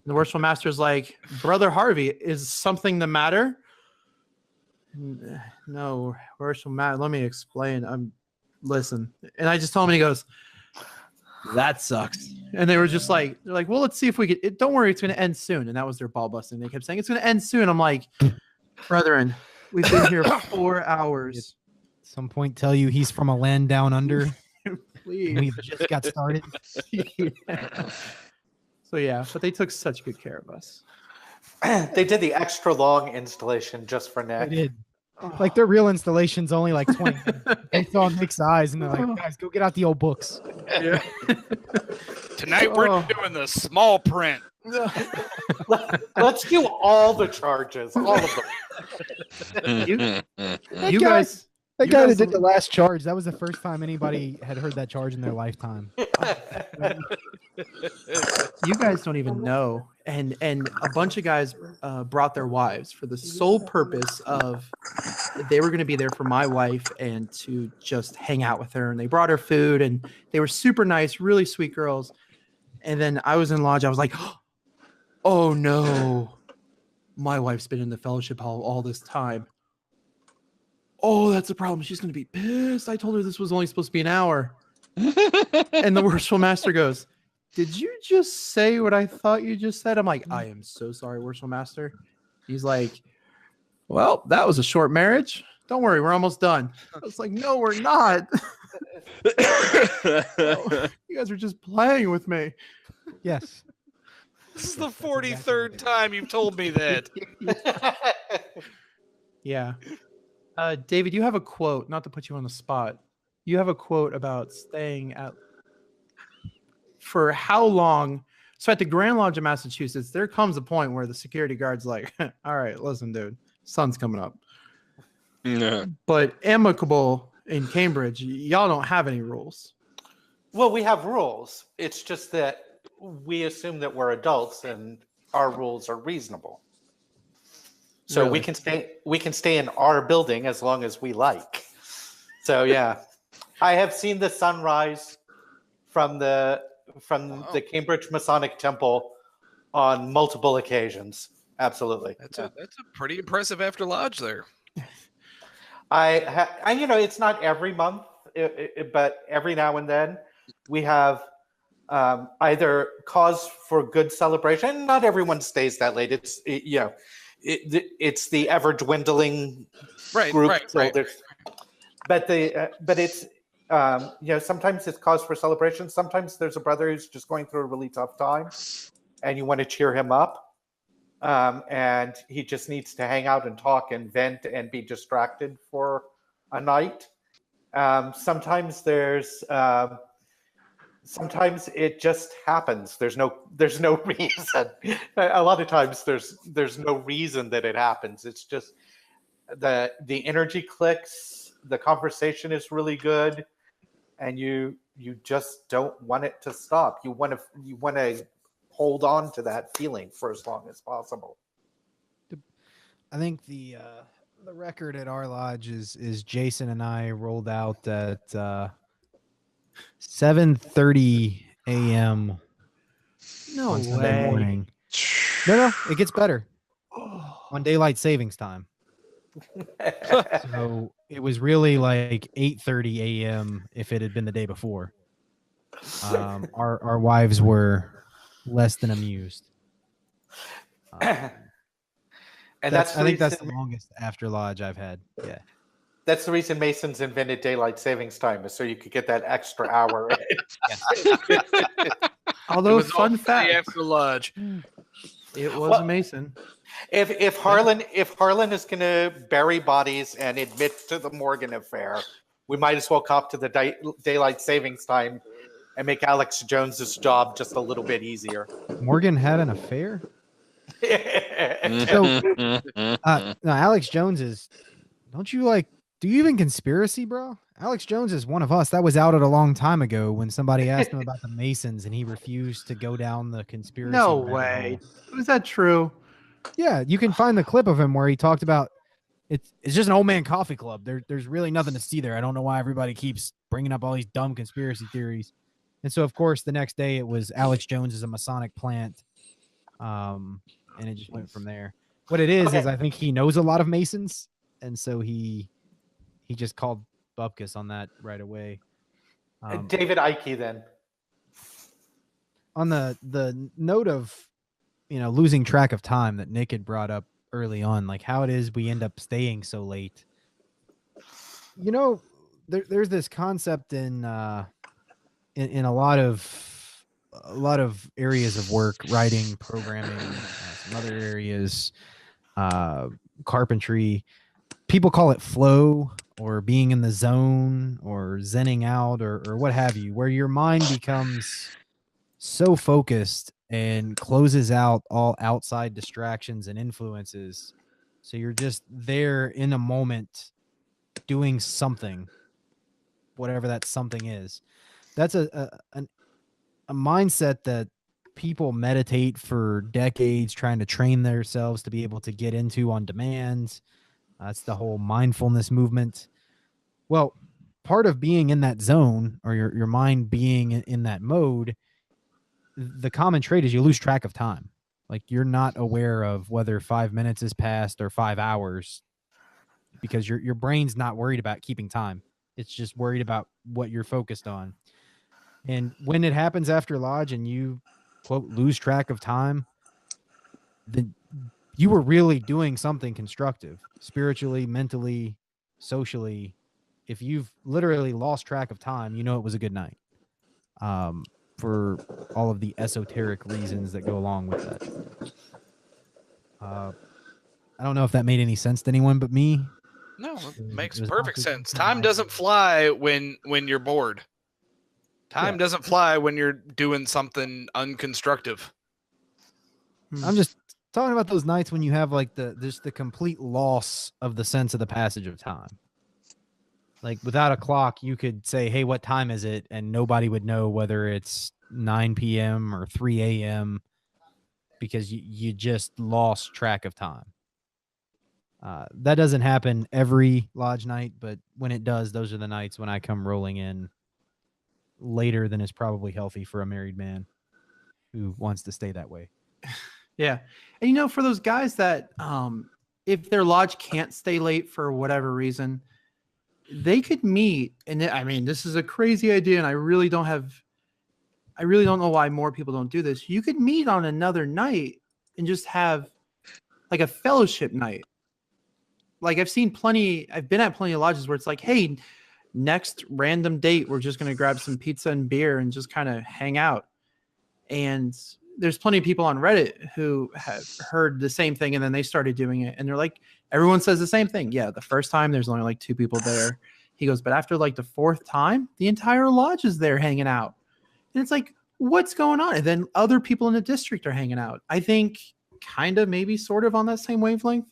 the worshipful master's like, Brother Harvey, is something the matter? No, worshipful master, let me explain. Listen. And I just told him, and he goes, that sucks. And they were just like, they're like, well, let's see if we could, don't worry, it's going to end soon. And that was their ball busting. They kept saying, it's going to end soon. I'm like, brethren, we've been here 4 hours. At some point tell you he's from a land down under. Please. We've just got started. Yeah. So yeah, but they took such good care of us. They did the extra long installation just for They Nick. did. Like their real installation's only like 20 minutes. They saw Nick's eyes and they're like, guys, go get out the old books. Yeah. Tonight we're doing the small print. Let's do all the charges, all of them. You guys, That you guy guys that did the last charge, that was the first time anybody had heard that charge in their lifetime. you guys don't even know. And a bunch of guys brought their wives for the sole purpose of they were going to be there for my wife and to just hang out with her. And they brought her food and they were super nice, really sweet girls. And then I was in lodge. I was like, oh no, my wife's been in the fellowship hall all this time. Oh, that's a problem. She's going to be pissed. I told her this was only supposed to be an hour. And the worshipful master goes, did you just say what I thought you just said? I'm like, I am so sorry, worshipful master. He's like, well, that was a short marriage. Don't worry, we're almost done. I was like, no, we're not. Oh, you guys are just playing with me. Yes. This is the 43rd time you've told me that. Yeah. David, you have a quote, not to put you on the spot. You have a quote about staying at for how long? So at the Grand Lodge of Massachusetts, there comes a point where the security guard's like, all right, listen, dude, sun's coming up. Yeah. But amicable in Cambridge, y'all don't have any rules. Well, we have rules. It's just that we assume that we're adults and our rules are reasonable. So Really? we can stay in our building as long as we like. So yeah. I have seen the sunrise from the Cambridge Masonic Temple on multiple occasions. Absolutely. That's a pretty impressive after lodge there. It's not every month, but every now and then we have either cause for good celebration. Not everyone stays that late. It's the ever dwindling group. Right. But it's sometimes it's cause for celebration. Sometimes there's a brother who's just going through a really tough time, and you want to cheer him up. And he just needs to hang out and talk and vent and be distracted for a night. Sometimes it just happens. There's no reason. A lot of times there's no reason that it happens. It's just the energy clicks, the conversation is really good, and you just don't want it to stop. You want to hold on to that feeling for as long as possible. I think the record at our lodge is Jason and I rolled out at 7:30 a.m. No on Sunday way. morning. No, it gets better on daylight savings time. So it was really like 8:30 a.m. if it had been the day before. Our wives were less than amused. And I think that's the longest after lodge I've had. Yeah. That's the reason Masons invented daylight savings time, is so you could get that extra hour in. Although, fun fact, after lodge. it was a Mason. If Harlan is going to bury bodies and admit to the Morgan affair, we might as well cop to the daylight savings time and make Alex Jones's job just a little bit easier. Morgan had an affair? No, Alex Jones is. Don't you do you even conspiracy, bro? Alex Jones is one of us. That was outed a long time ago when somebody asked him about the Masons and he refused to go down the conspiracy. No rabbit way. hole. Was that true? Yeah, you can find the clip of him where he talked about it's just an old man coffee club. There's really nothing to see there. I don't know why everybody keeps bringing up all these dumb conspiracy theories. And so, of course, the next day it was Alex Jones is a Masonic plant, and it just went from there. What it is I think he knows a lot of Masons, and so he just called Bupkis on that right away. David Icke, then. On the note of, losing track of time that Nick had brought up early on, like how it is we end up staying so late. There's this concept in a lot of areas of work, writing, programming, some other areas, carpentry. People call it flow or being in the zone or zenning out or what have you, where your mind becomes so focused and closes out all outside distractions and influences. So you're just there in a moment doing something, whatever that something is. That's a mindset that people meditate for decades, trying to train themselves to be able to get into on demand. That's the whole mindfulness movement. Well, part of being in that zone or your mind being in that mode, the common trait is you lose track of time. Like you're not aware of whether 5 minutes has passed or 5 hours because your brain's not worried about keeping time. It's just worried about what you're focused on. And when it happens after Lodge and you, quote, lose track of time, then you were really doing something constructive, spiritually, mentally, socially. If you've literally lost track of time, it was a good night. For all of the esoteric reasons that go along with that. I don't know if that made any sense to anyone but me. No, it makes perfect sense. Time doesn't fly when you're bored. Time doesn't fly when you're doing something unconstructive. I'm just talking about those nights when you have like the complete loss of the sense of the passage of time. Like without a clock, you could say, hey, what time is it? And nobody would know whether it's 9 p.m. or 3 a.m. because you just lost track of time. That doesn't happen every Lodge night, but when it does, those are the nights when I come rolling in later than is probably healthy for a married man who wants to stay that way. Yeah. And for those guys that if their lodge can't stay late for whatever reason, they could meet. And I mean, this is a crazy idea, and I really don't know why more people don't do this. You could meet on another night and just have like a fellowship night. Like I've been at plenty of lodges where it's like, hey, next random date, we're just going to grab some pizza and beer and just kind of hang out. And there's plenty of people on Reddit who have heard the same thing, and then they started doing it, and they're like, everyone says the same thing. Yeah, the first time there's only like 2 people there. He goes, but after like the 4th time, the entire lodge is there hanging out. And it's like, what's going on? And then other people in the district are hanging out. I think kind of maybe sort of on that same wavelength.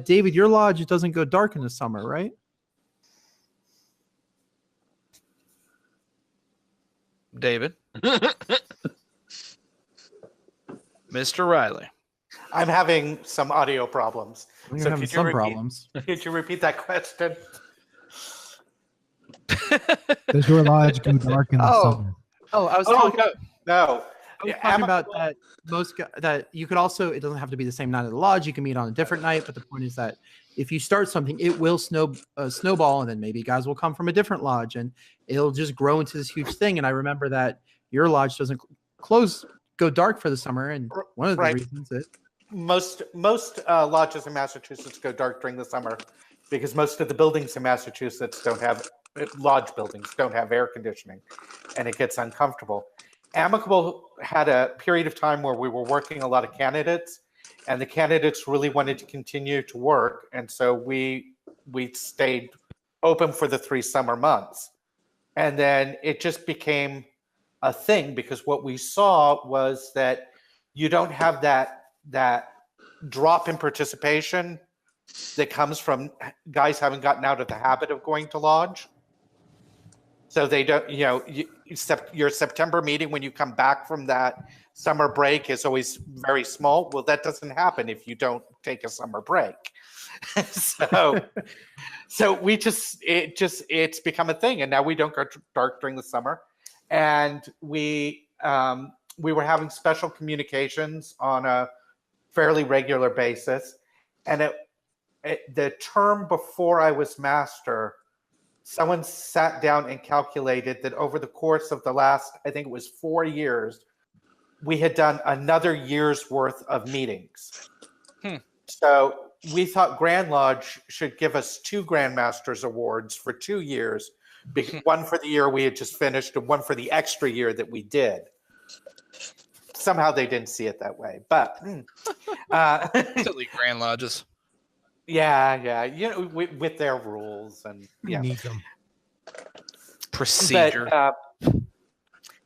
David, your lodge doesn't go dark in the summer, right? David. Mr. Riley. I'm having some audio problems. You're having some problems. Could you repeat that question? Does your lodge go dark in the summer? Oh, I was talking. No. I was talking about that that you could also, it doesn't have to be the same night at the lodge. You can meet on a different night, but the point is that if you start something, it will snowball, and then maybe guys will come from a different lodge, and it'll just grow into this huge thing. And I remember that your lodge doesn't go dark for the summer, and one of the reasons is most lodges in Massachusetts go dark during the summer because most of the buildings in Massachusetts lodge buildings don't have air conditioning, and it gets uncomfortable. Amicable had a period of time where we were working a lot of candidates, and the candidates really wanted to continue to work, and so we stayed open for the 3 summer months. And then it just became a thing because what we saw was that you don't have that drop in participation that comes from guys having gotten out of the habit of going to lodge. So they don't, your September meeting when you come back from that summer break is always very small. Well, that doesn't happen if you don't take a summer break. So it's become a thing, and now we don't go dark during the summer, and we were having special communications on a fairly regular basis, and the term before I was master, someone sat down and calculated that over the course of the last, I think it was 4 years, we had done another year's worth of meetings. So we thought Grand Lodge should give us 2 Grandmasters Awards for 2 years, one for the year we had just finished and one for the extra year that we did. Somehow they didn't see it that way, but Silly Grand Lodges. yeah, you know, with their rules and Who needs them? Procedure.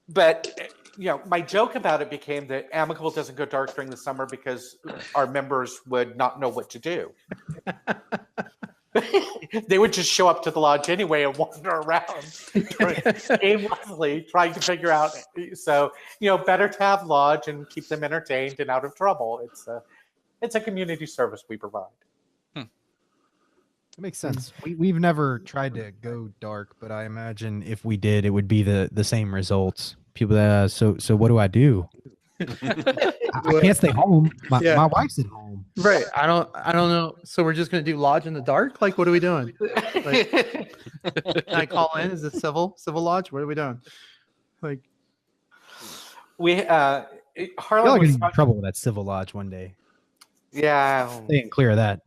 But you know, my joke about it became that Amicable doesn't go dark during the summer because our members would not know what to do. They would just show up to the lodge anyway and wander around aimlessly trying to figure out. So, you know, better to have lodge and keep them entertained and out of trouble. It's a community service we provide. It makes sense. We've never tried to go dark, but I imagine if we did, it would be the same results. People, so what do I do? I can't stay home. My wife's at home. Right. I don't know. So we're just gonna do lodge in the dark? Like, what are we doing? Like, can I call in? Is it civil lodge? What are we doing? Like, we Y'all Harlan are was getting in trouble with that civil lodge one day. yeah. They didn't clear that.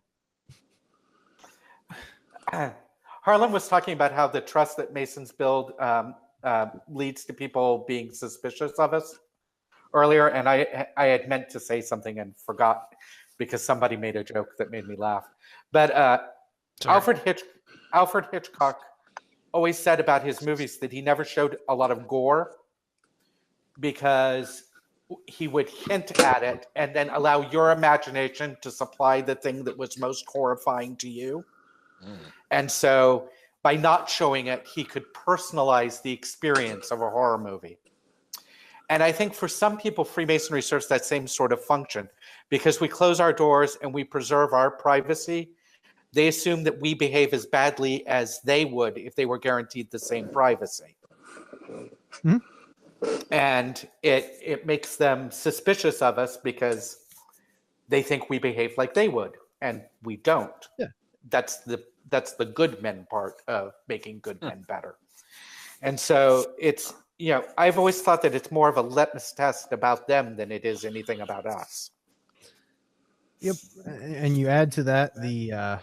Harlan was talking about how the trust that Masons build leads to people being suspicious of us earlier, and I had meant to say something and forgot because somebody made a joke that made me laugh. But Alfred Hitchcock always said about his movies that he never showed a lot of gore because he would hint at it and then allow your imagination to supply the thing that was most horrifying to you. And so by not showing it, he could personalize the experience of a horror movie. And I think for some people, Freemasonry serves that same sort of function because we close our doors and we preserve our privacy. They assume that we behave as badly as they would if they were guaranteed the same privacy. Mm-hmm. And it makes them suspicious of us because they think we behave like they would, and we don't. Yeah. That's the good men part of making good men better. And so it's, you know, I've always thought that it's more of a litmus test about them than it is anything about us. Yep. And you add to that the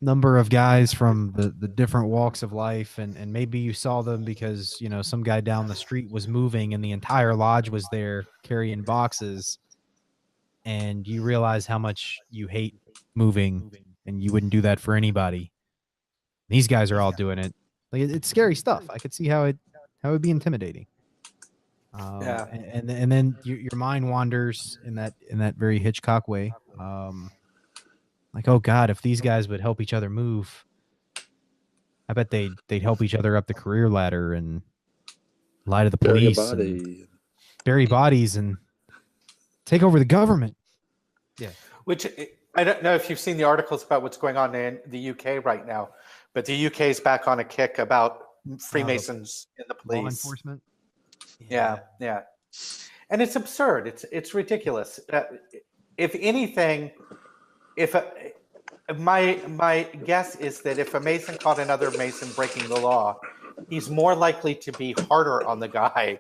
number of guys from the different walks of life, and maybe you saw them because, you know, some guy down the street was moving and the entire lodge was there carrying boxes, and you realize how much you hate moving and you wouldn't do that for anybody. These guys are all doing it. Like, it's scary stuff. I could see how it would be intimidating. Yeah. And then your mind wanders in that very Hitchcock way. Like, oh God, if these guys would help each other move, I bet they'd help each other up the career ladder and lie to the police, bury bodies, and take over the government. Yeah. Which I don't know if you've seen the articles about what's going on in the UK right now, but the UK is back on a kick about Freemasons in the police. Law enforcement. Yeah. And it's absurd. It's ridiculous. If anything, my guess is that if a Mason caught another Mason breaking the law, he's more likely to be harder on the guy.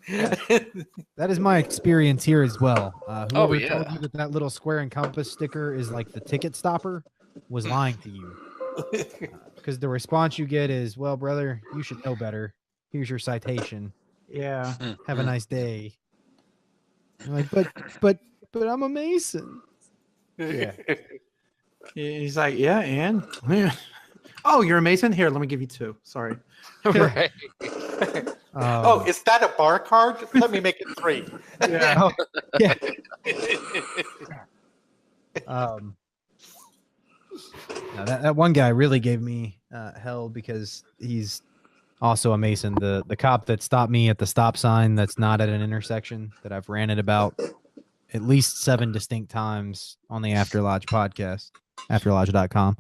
That is my experience here as well. Whoever yeah. told you that little square and compass sticker is like the ticket stopper was lying to you. Because the response you get is, well, brother, you should know better. Here's your citation. yeah. Have a nice day. I'm like, but I'm a Mason. Yeah. He's like, yeah, and oh, you're a Mason? Here, let me give you 2. Sorry. Right. Oh, is that a bar card? Let me make it 3. Yeah. Yeah. No, that one guy really gave me hell because he's also a Mason. The cop that stopped me at the stop sign that's not at an intersection that I've ranted about at least 7 distinct times on the After Lodge podcast, afterlodge.com.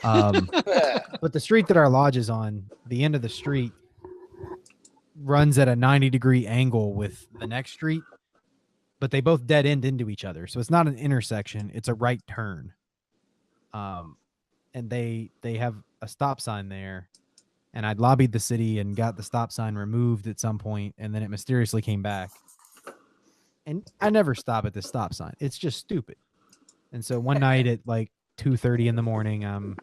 But the street that our lodge is on, the end of the street runs at a 90-degree angle with the next street, but they both dead end into each other. So it's not an intersection, it's a right turn. And they have a stop sign there, and I'd lobbied the city and got the stop sign removed at some point, and then it mysteriously came back. And I never stop at this stop sign. It's just stupid. And so one night at like 2:30 in the morning, I'm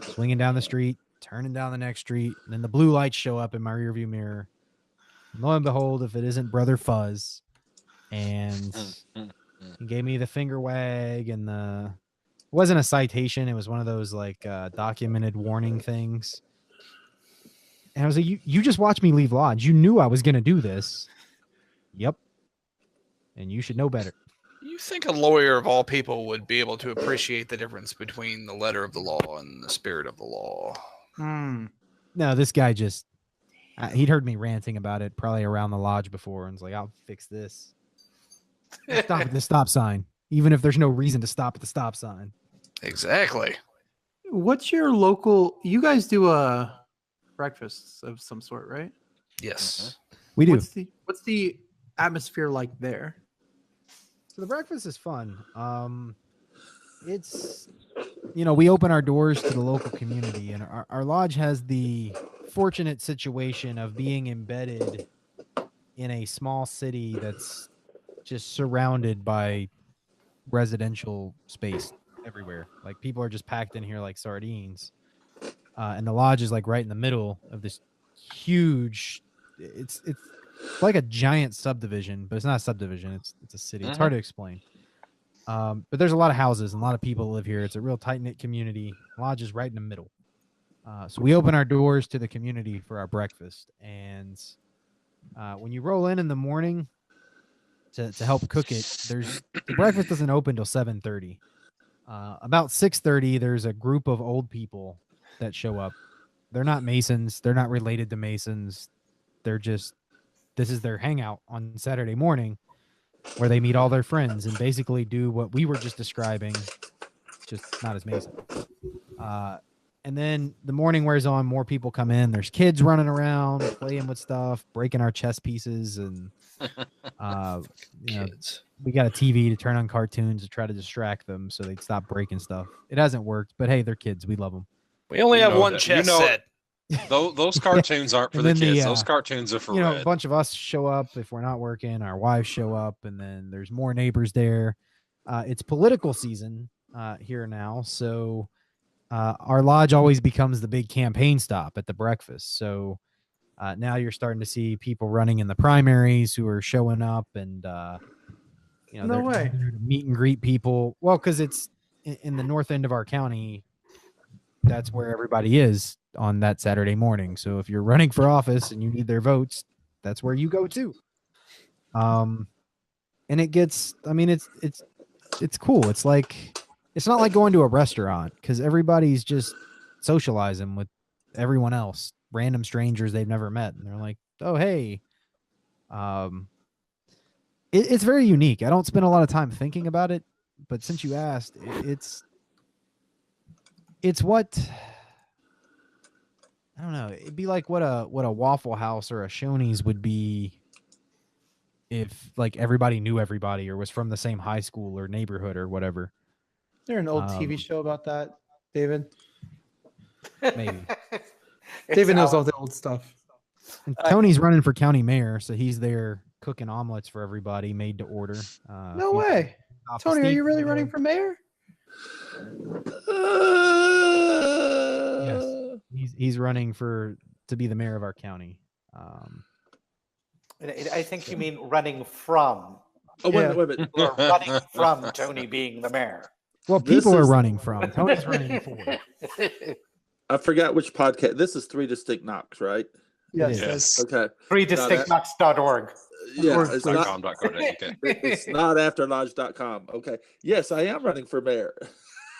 swinging down the street, turning down the next street, and then the blue lights show up in my rearview mirror. And lo and behold, if it isn't Brother Fuzz, and he gave me the finger wag, and it wasn't a citation. It was one of those like documented warning things. And I was like, you just watched me leave lodge. You knew I was going to do this. Yep. And you should know better. You think a lawyer of all people would be able to appreciate the difference between the letter of the law and the spirit of the law? No, this guy just, he'd heard me ranting about it probably around the lodge before, and was like, I'll fix this. Stop at the stop sign, even if there's no reason to stop at the stop sign. Exactly. What's your local? You guys do a breakfast of some sort, right? Yes. We do. What's the atmosphere like there? So the breakfast is fun. It's, we open our doors to the local community, and our lodge has the fortunate situation of being embedded in a small city that's just surrounded by residential space everywhere. Like, people are just packed in here like sardines. And the lodge is like right in the middle of this huge, it's like a giant subdivision, but it's not a subdivision. It's a city. It's hard to explain. But there's a lot of houses and a lot of people live here. It's a real tight-knit community. Lodge is right in the middle. So we open our doors to the community for our breakfast. And when you roll in the morning to help cook it, the breakfast doesn't open till 7:30. About 6:30, there's a group of old people that show up. They're not Masons. They're not related to Masons. They're just, this is their hangout on Saturday morning, where they meet all their friends and basically do what we were just describing, just not as Mason. And then the morning wears on, more people come in. There's kids running around, playing with stuff, breaking our chess pieces, and we got a TV to turn on cartoons to try to distract them so they'd stop breaking stuff. It hasn't worked, but hey, they're kids. We love them. We only have one chess set. Those cartoons aren't for the kids. Those cartoons are for a bunch of us show up if we're not working. Our wives show up, and then there's more neighbors there. It's political season here now, so our lodge always becomes the big campaign stop at the breakfast. So now you're starting to see people running in the primaries who are showing up, and No way. they're meet and greet people. Well, because it's in the north end of our county. That's where everybody is on that Saturday morning. So if you're running for office and you need their votes, that's where you go to. And it gets, it's cool. It's not like going to a restaurant, because everybody's just socializing with everyone else, random strangers they've never met. And they're like, oh, hey. It's very unique. I don't spend a lot of time thinking about it, but since you asked, it's what, I don't know. It'd be like what a Waffle House or a Shoney's would be if like everybody knew everybody or was from the same high school or neighborhood or whatever. Is there an old TV show about that, David? Maybe. David knows all the old stuff. And Tony's running for county mayor, so he's there cooking omelets for everybody, made to order. No way. Tony, are you really running for mayor? Yes, he's running to be the mayor of our county. I think you mean running from. Oh, wait a minute. Or running from Tony being the mayor. Well, people are running from. Tony's running for. I forgot which podcast. This is Three Distinct Knocks, right? Yes. Okay. ThreeDistinctKnocks.org. Yeah, it's not afterlodge.com. Okay. Yes, I am running for mayor.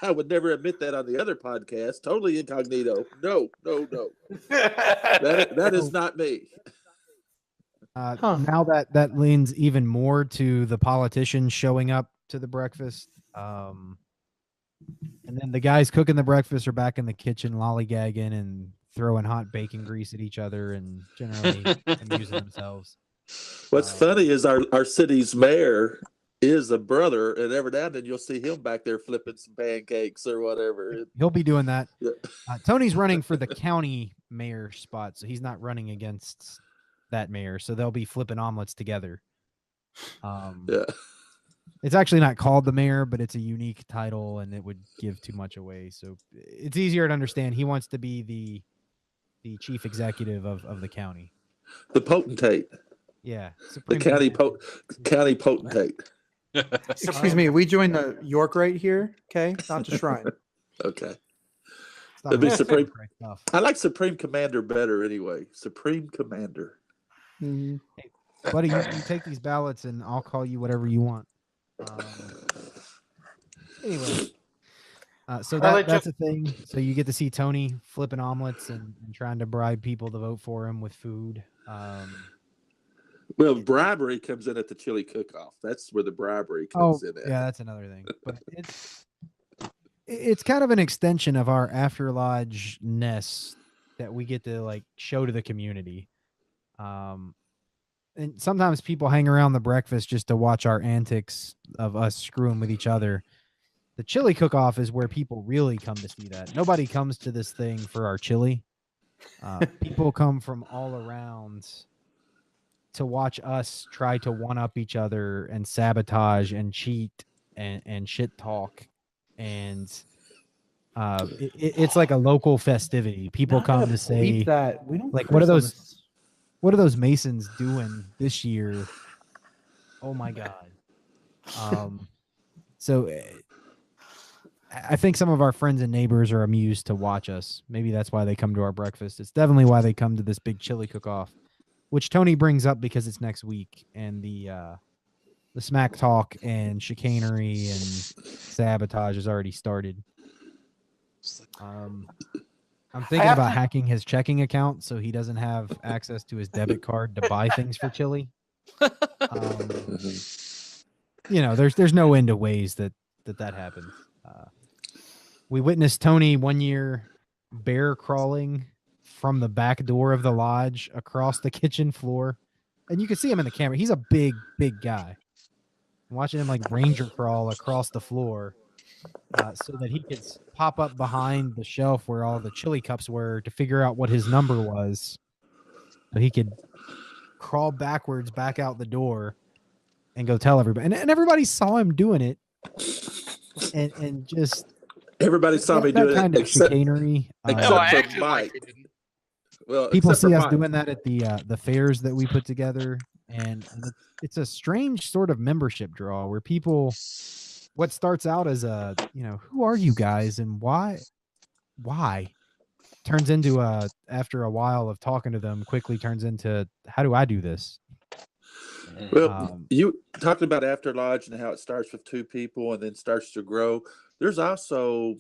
I would never admit that on the other podcast. Totally incognito. No. That is not me. Now that leans even more to the politicians showing up to the breakfast. And then the guys cooking the breakfast are back in the kitchen lollygagging and throwing hot bacon grease at each other and generally amusing themselves. What's funny is our city's mayor is a brother, and every now and then you'll see him back there flipping some pancakes or whatever. He'll be doing that. Yeah. Tony's running for the county mayor spot, so he's not running against that mayor. So they'll be flipping omelets together. Yeah. It's actually not called the mayor, but it's a unique title, and it would give too much away. So it's easier to understand. He wants to be the chief executive of the county. The potentate. Yeah. The county potentate. Excuse me, we joined the York right here, okay? Not the Shrine. Okay. It'd be Supreme. I like Supreme Commander better anyway. Supreme Commander. Mm-hmm. Hey, buddy, you take these ballots, and I'll call you whatever you want. Anyway, so that's a thing. So you get to see Tony flipping omelets and trying to bribe people to vote for him with food. Well, bribery comes in at the chili cook-off. That's where the bribery comes in at. Yeah, that's another thing. But it's kind of an extension of our after lodge-ness that we get to like show to the community. And sometimes people hang around the breakfast just to watch our antics of us screwing with each other. The chili cook-off is where people really come to see that. Nobody comes to this thing for our chili. People come from all around to watch us try to one-up each other and sabotage and cheat and shit talk. And it's like a local festivity. People come to say, that. We don't like, what are those Masons doing this year? Oh my God. So I think some of our friends and neighbors are amused to watch us. Maybe that's why they come to our breakfast. It's definitely why they come to this big chili cook-off, which Tony brings up because it's next week, and the smack talk and chicanery and sabotage has already started. I'm thinking about hacking his checking account so he doesn't have access to his debit card to buy things for chili. There's no end to ways that happens. We witnessed Tony one year bear crawling from the back door of the lodge across the kitchen floor, and you can see him in the camera. He's a big guy. I'm watching him like ranger crawl across the floor so that he could pop up behind the shelf where all the chili cups were to figure out what his number was, so he could crawl backwards back out the door and go tell everybody. And everybody saw him doing it, and just everybody saw me doing kind it of chicanery. Except for Mike. Well, people see us doing that at the fairs that we put together, and it's a strange sort of membership draw where people, what starts out as a, who are you guys and why, turns into after a while of talking to them, quickly turns into, how do I do this? Well, you talked about After Lodge and how it starts with 2 people and then starts to grow. There's also,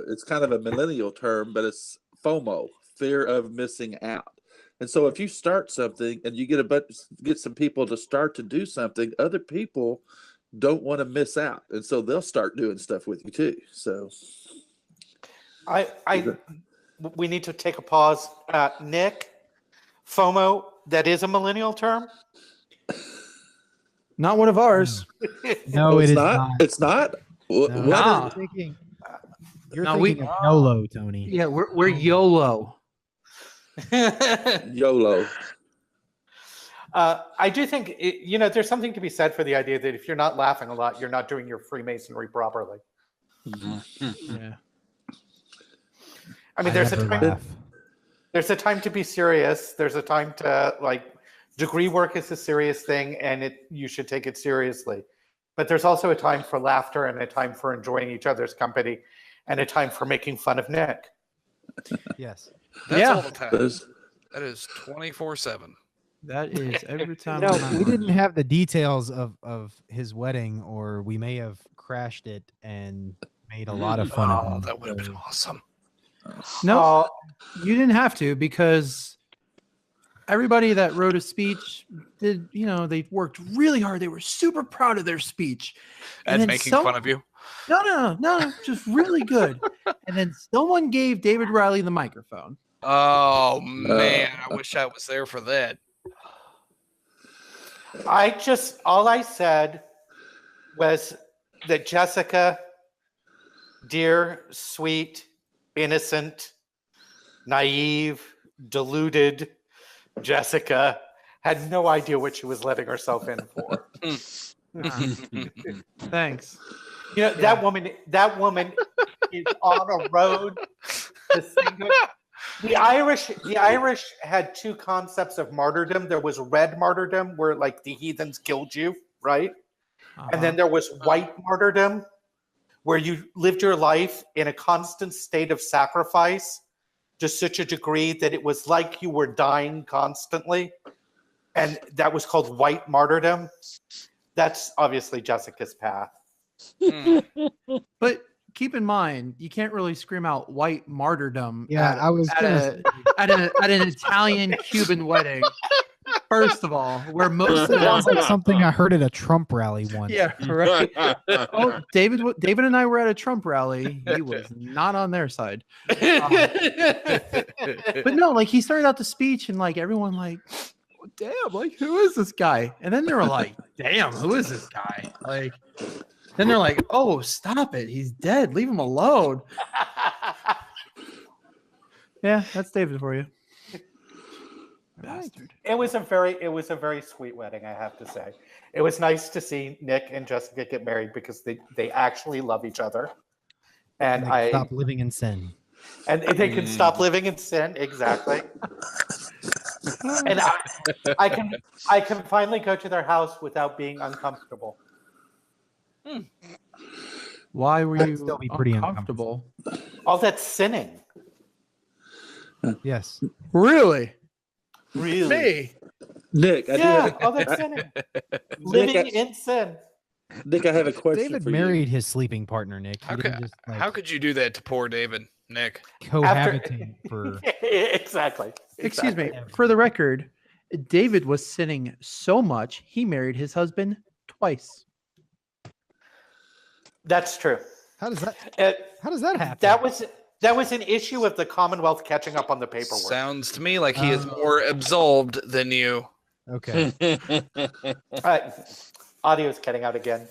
it's kind of a millennial term, but it's FOMO, fear of missing out. And so if you start something and you get some people to start to do something, other people don't want to miss out. And so they'll start doing stuff with you too. So we need to take a pause. Nick, FOMO, that is a millennial term? Not one of ours. No, it is not. It's not? No. What You're thinking of YOLO, Tony. Yeah, we're YOLO. YOLO. I do think, there's something to be said for the idea that if you're not laughing a lot, you're not doing your Freemasonry properly. Yeah. I mean, there's a time to be serious. There's a time to, degree work is a serious thing, and you should take it seriously. But there's also a time for laughter and a time for enjoying each other's company and a time for making fun of Nick. Yes. That's all the time. That is 24/7. That is every time. We didn't have the details of his wedding, or we may have crashed it and made a lot of fun of him. That would have been awesome. No, you didn't have to, because everybody that wrote a speech did, they worked really hard. They were super proud of their speech. And making fun of you? No, just really good. And then someone gave David Riley the microphone. Oh, man. I wish I was there for that. All I said was that Jessica, dear, sweet, innocent, naive, deluded Jessica, had no idea what she was letting herself in for. Thanks. That woman is on a road to sing. The Irish had two concepts of martyrdom. There was red martyrdom, where like the heathens killed you, right? And then there was white martyrdom, where you lived your life in a constant state of sacrifice to such a degree that it was like you were dying constantly. And that was called white martyrdom. That's obviously Jessica's path. But keep in mind, you can't really scream out white martyrdom at an Italian Cuban wedding. First of all, where most of sounds like something I heard at a Trump rally once. Yeah, right. Oh, David and I were at a Trump rally. He was not on their side. But no, like he started out the speech and like everyone like, damn, like who is this guy? And then they were like, damn, who is this guy? Like, then they're like, oh, stop it, he's dead. Leave him alone. Yeah, that's David for you. Bastard. It was a very sweet wedding, I have to say. It was nice to see Nick and Jessica get married because they actually love each other. And they stop living in sin. And they can stop living in sin, exactly. And I can finally go to their house without being uncomfortable. Why were you still be pretty uncomfortable? All that sinning. Yes. Really? Really? Nick, all that sinning. Living in sin. Nick, I have a question. David for married you. his sleeping partner, Nick. How could you do that to poor David, Nick? Cohabiting for exactly. Excuse me. For the record, David was sinning so much he married his husband twice. That's true. How does that happen? That was an issue of the Commonwealth catching up on the paperwork. Sounds to me like he is more absolved than you. Okay. All right. Audio's cutting out again.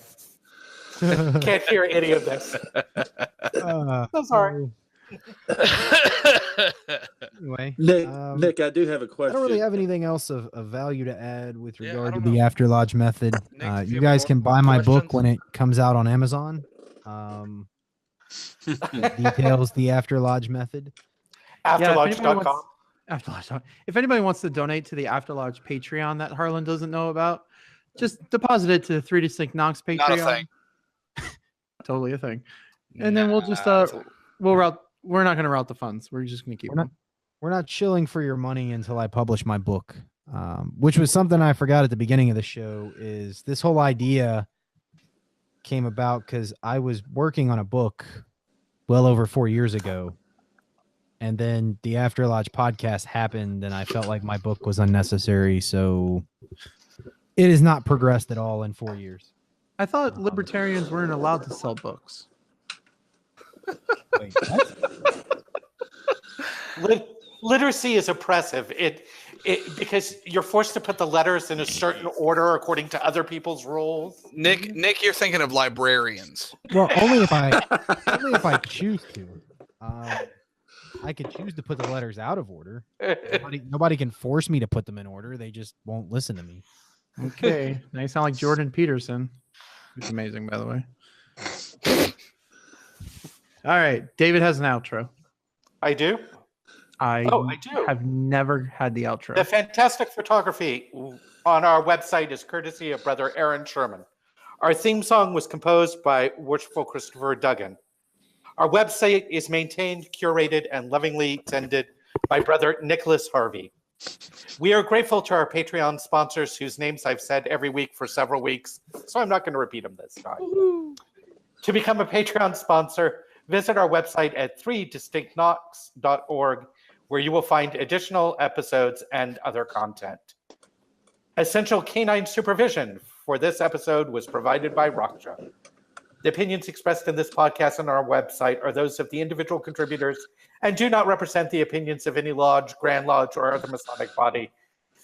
Can't hear any of this. So sorry. Anyway, Nick, I do have a question. I don't really have anything else of value to add with regard to the After Lodge method. Nick, you guys can buy my book when it comes out on Amazon. Details the After Lodge method. Afterlodge.com. Afterlodge. If anybody wants to donate to the Afterlodge Patreon that Harlan doesn't know about, just deposit it to the Three Distinct Knocks Patreon. Not a thing. Totally a thing. And then we'll just we're not going to route the funds. We're just going to keep them. We're not chilling for your money until I publish my book, which was something I forgot at the beginning of the show. Is this whole idea came about because I was working on a book well over 4 years ago, and then the After Lodge podcast happened, and I felt like my book was unnecessary, so it has not progressed at all in 4 years. I thought libertarians weren't allowed to sell books. Wait, what? Literacy is oppressive. It because you're forced to put the letters in a certain order according to other people's rules. Nick, you're thinking of librarians. Well, only if I choose to. I could choose to put the letters out of order. Nobody can force me to put them in order. They just won't listen to me. Okay. Now you sound like Jordan Peterson. He's amazing, by the way. All right. David has an outro. I do? I do. have never had the outro. The fantastic photography on our website is courtesy of Brother Aaron Sherman. Our theme song was composed by worshipful Christopher Duggan. Our website is maintained, curated, and lovingly tended by Brother Nicholas Harvey. We are grateful to our Patreon sponsors, whose names I've said every week for several weeks, so I'm not going to repeat them this time. Woo-hoo. To become a Patreon sponsor, visit our website at 3distinctknocks.org, where you will find additional episodes and other content. Essential canine supervision for this episode was provided by Raksha. The opinions expressed in this podcast and our website are those of the individual contributors and do not represent the opinions of any lodge, Grand Lodge, or other Masonic body,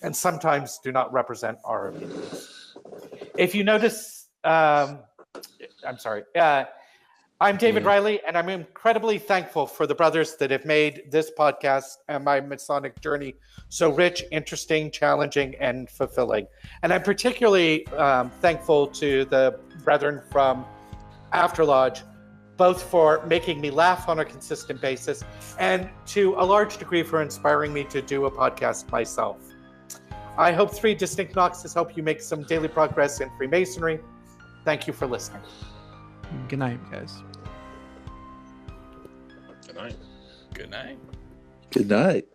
and sometimes do not represent our opinions. If you notice, I'm David Riley, and I'm incredibly thankful for the brothers that have made this podcast and my Masonic journey so rich, interesting, challenging, and fulfilling. And I'm particularly thankful to the brethren from After Lodge, both for making me laugh on a consistent basis and to a large degree for inspiring me to do a podcast myself. I hope 3 Distinct Knocks has helped you make some daily progress in Freemasonry. Thank you for listening. Good night, guys. Good night. Good night. Good night.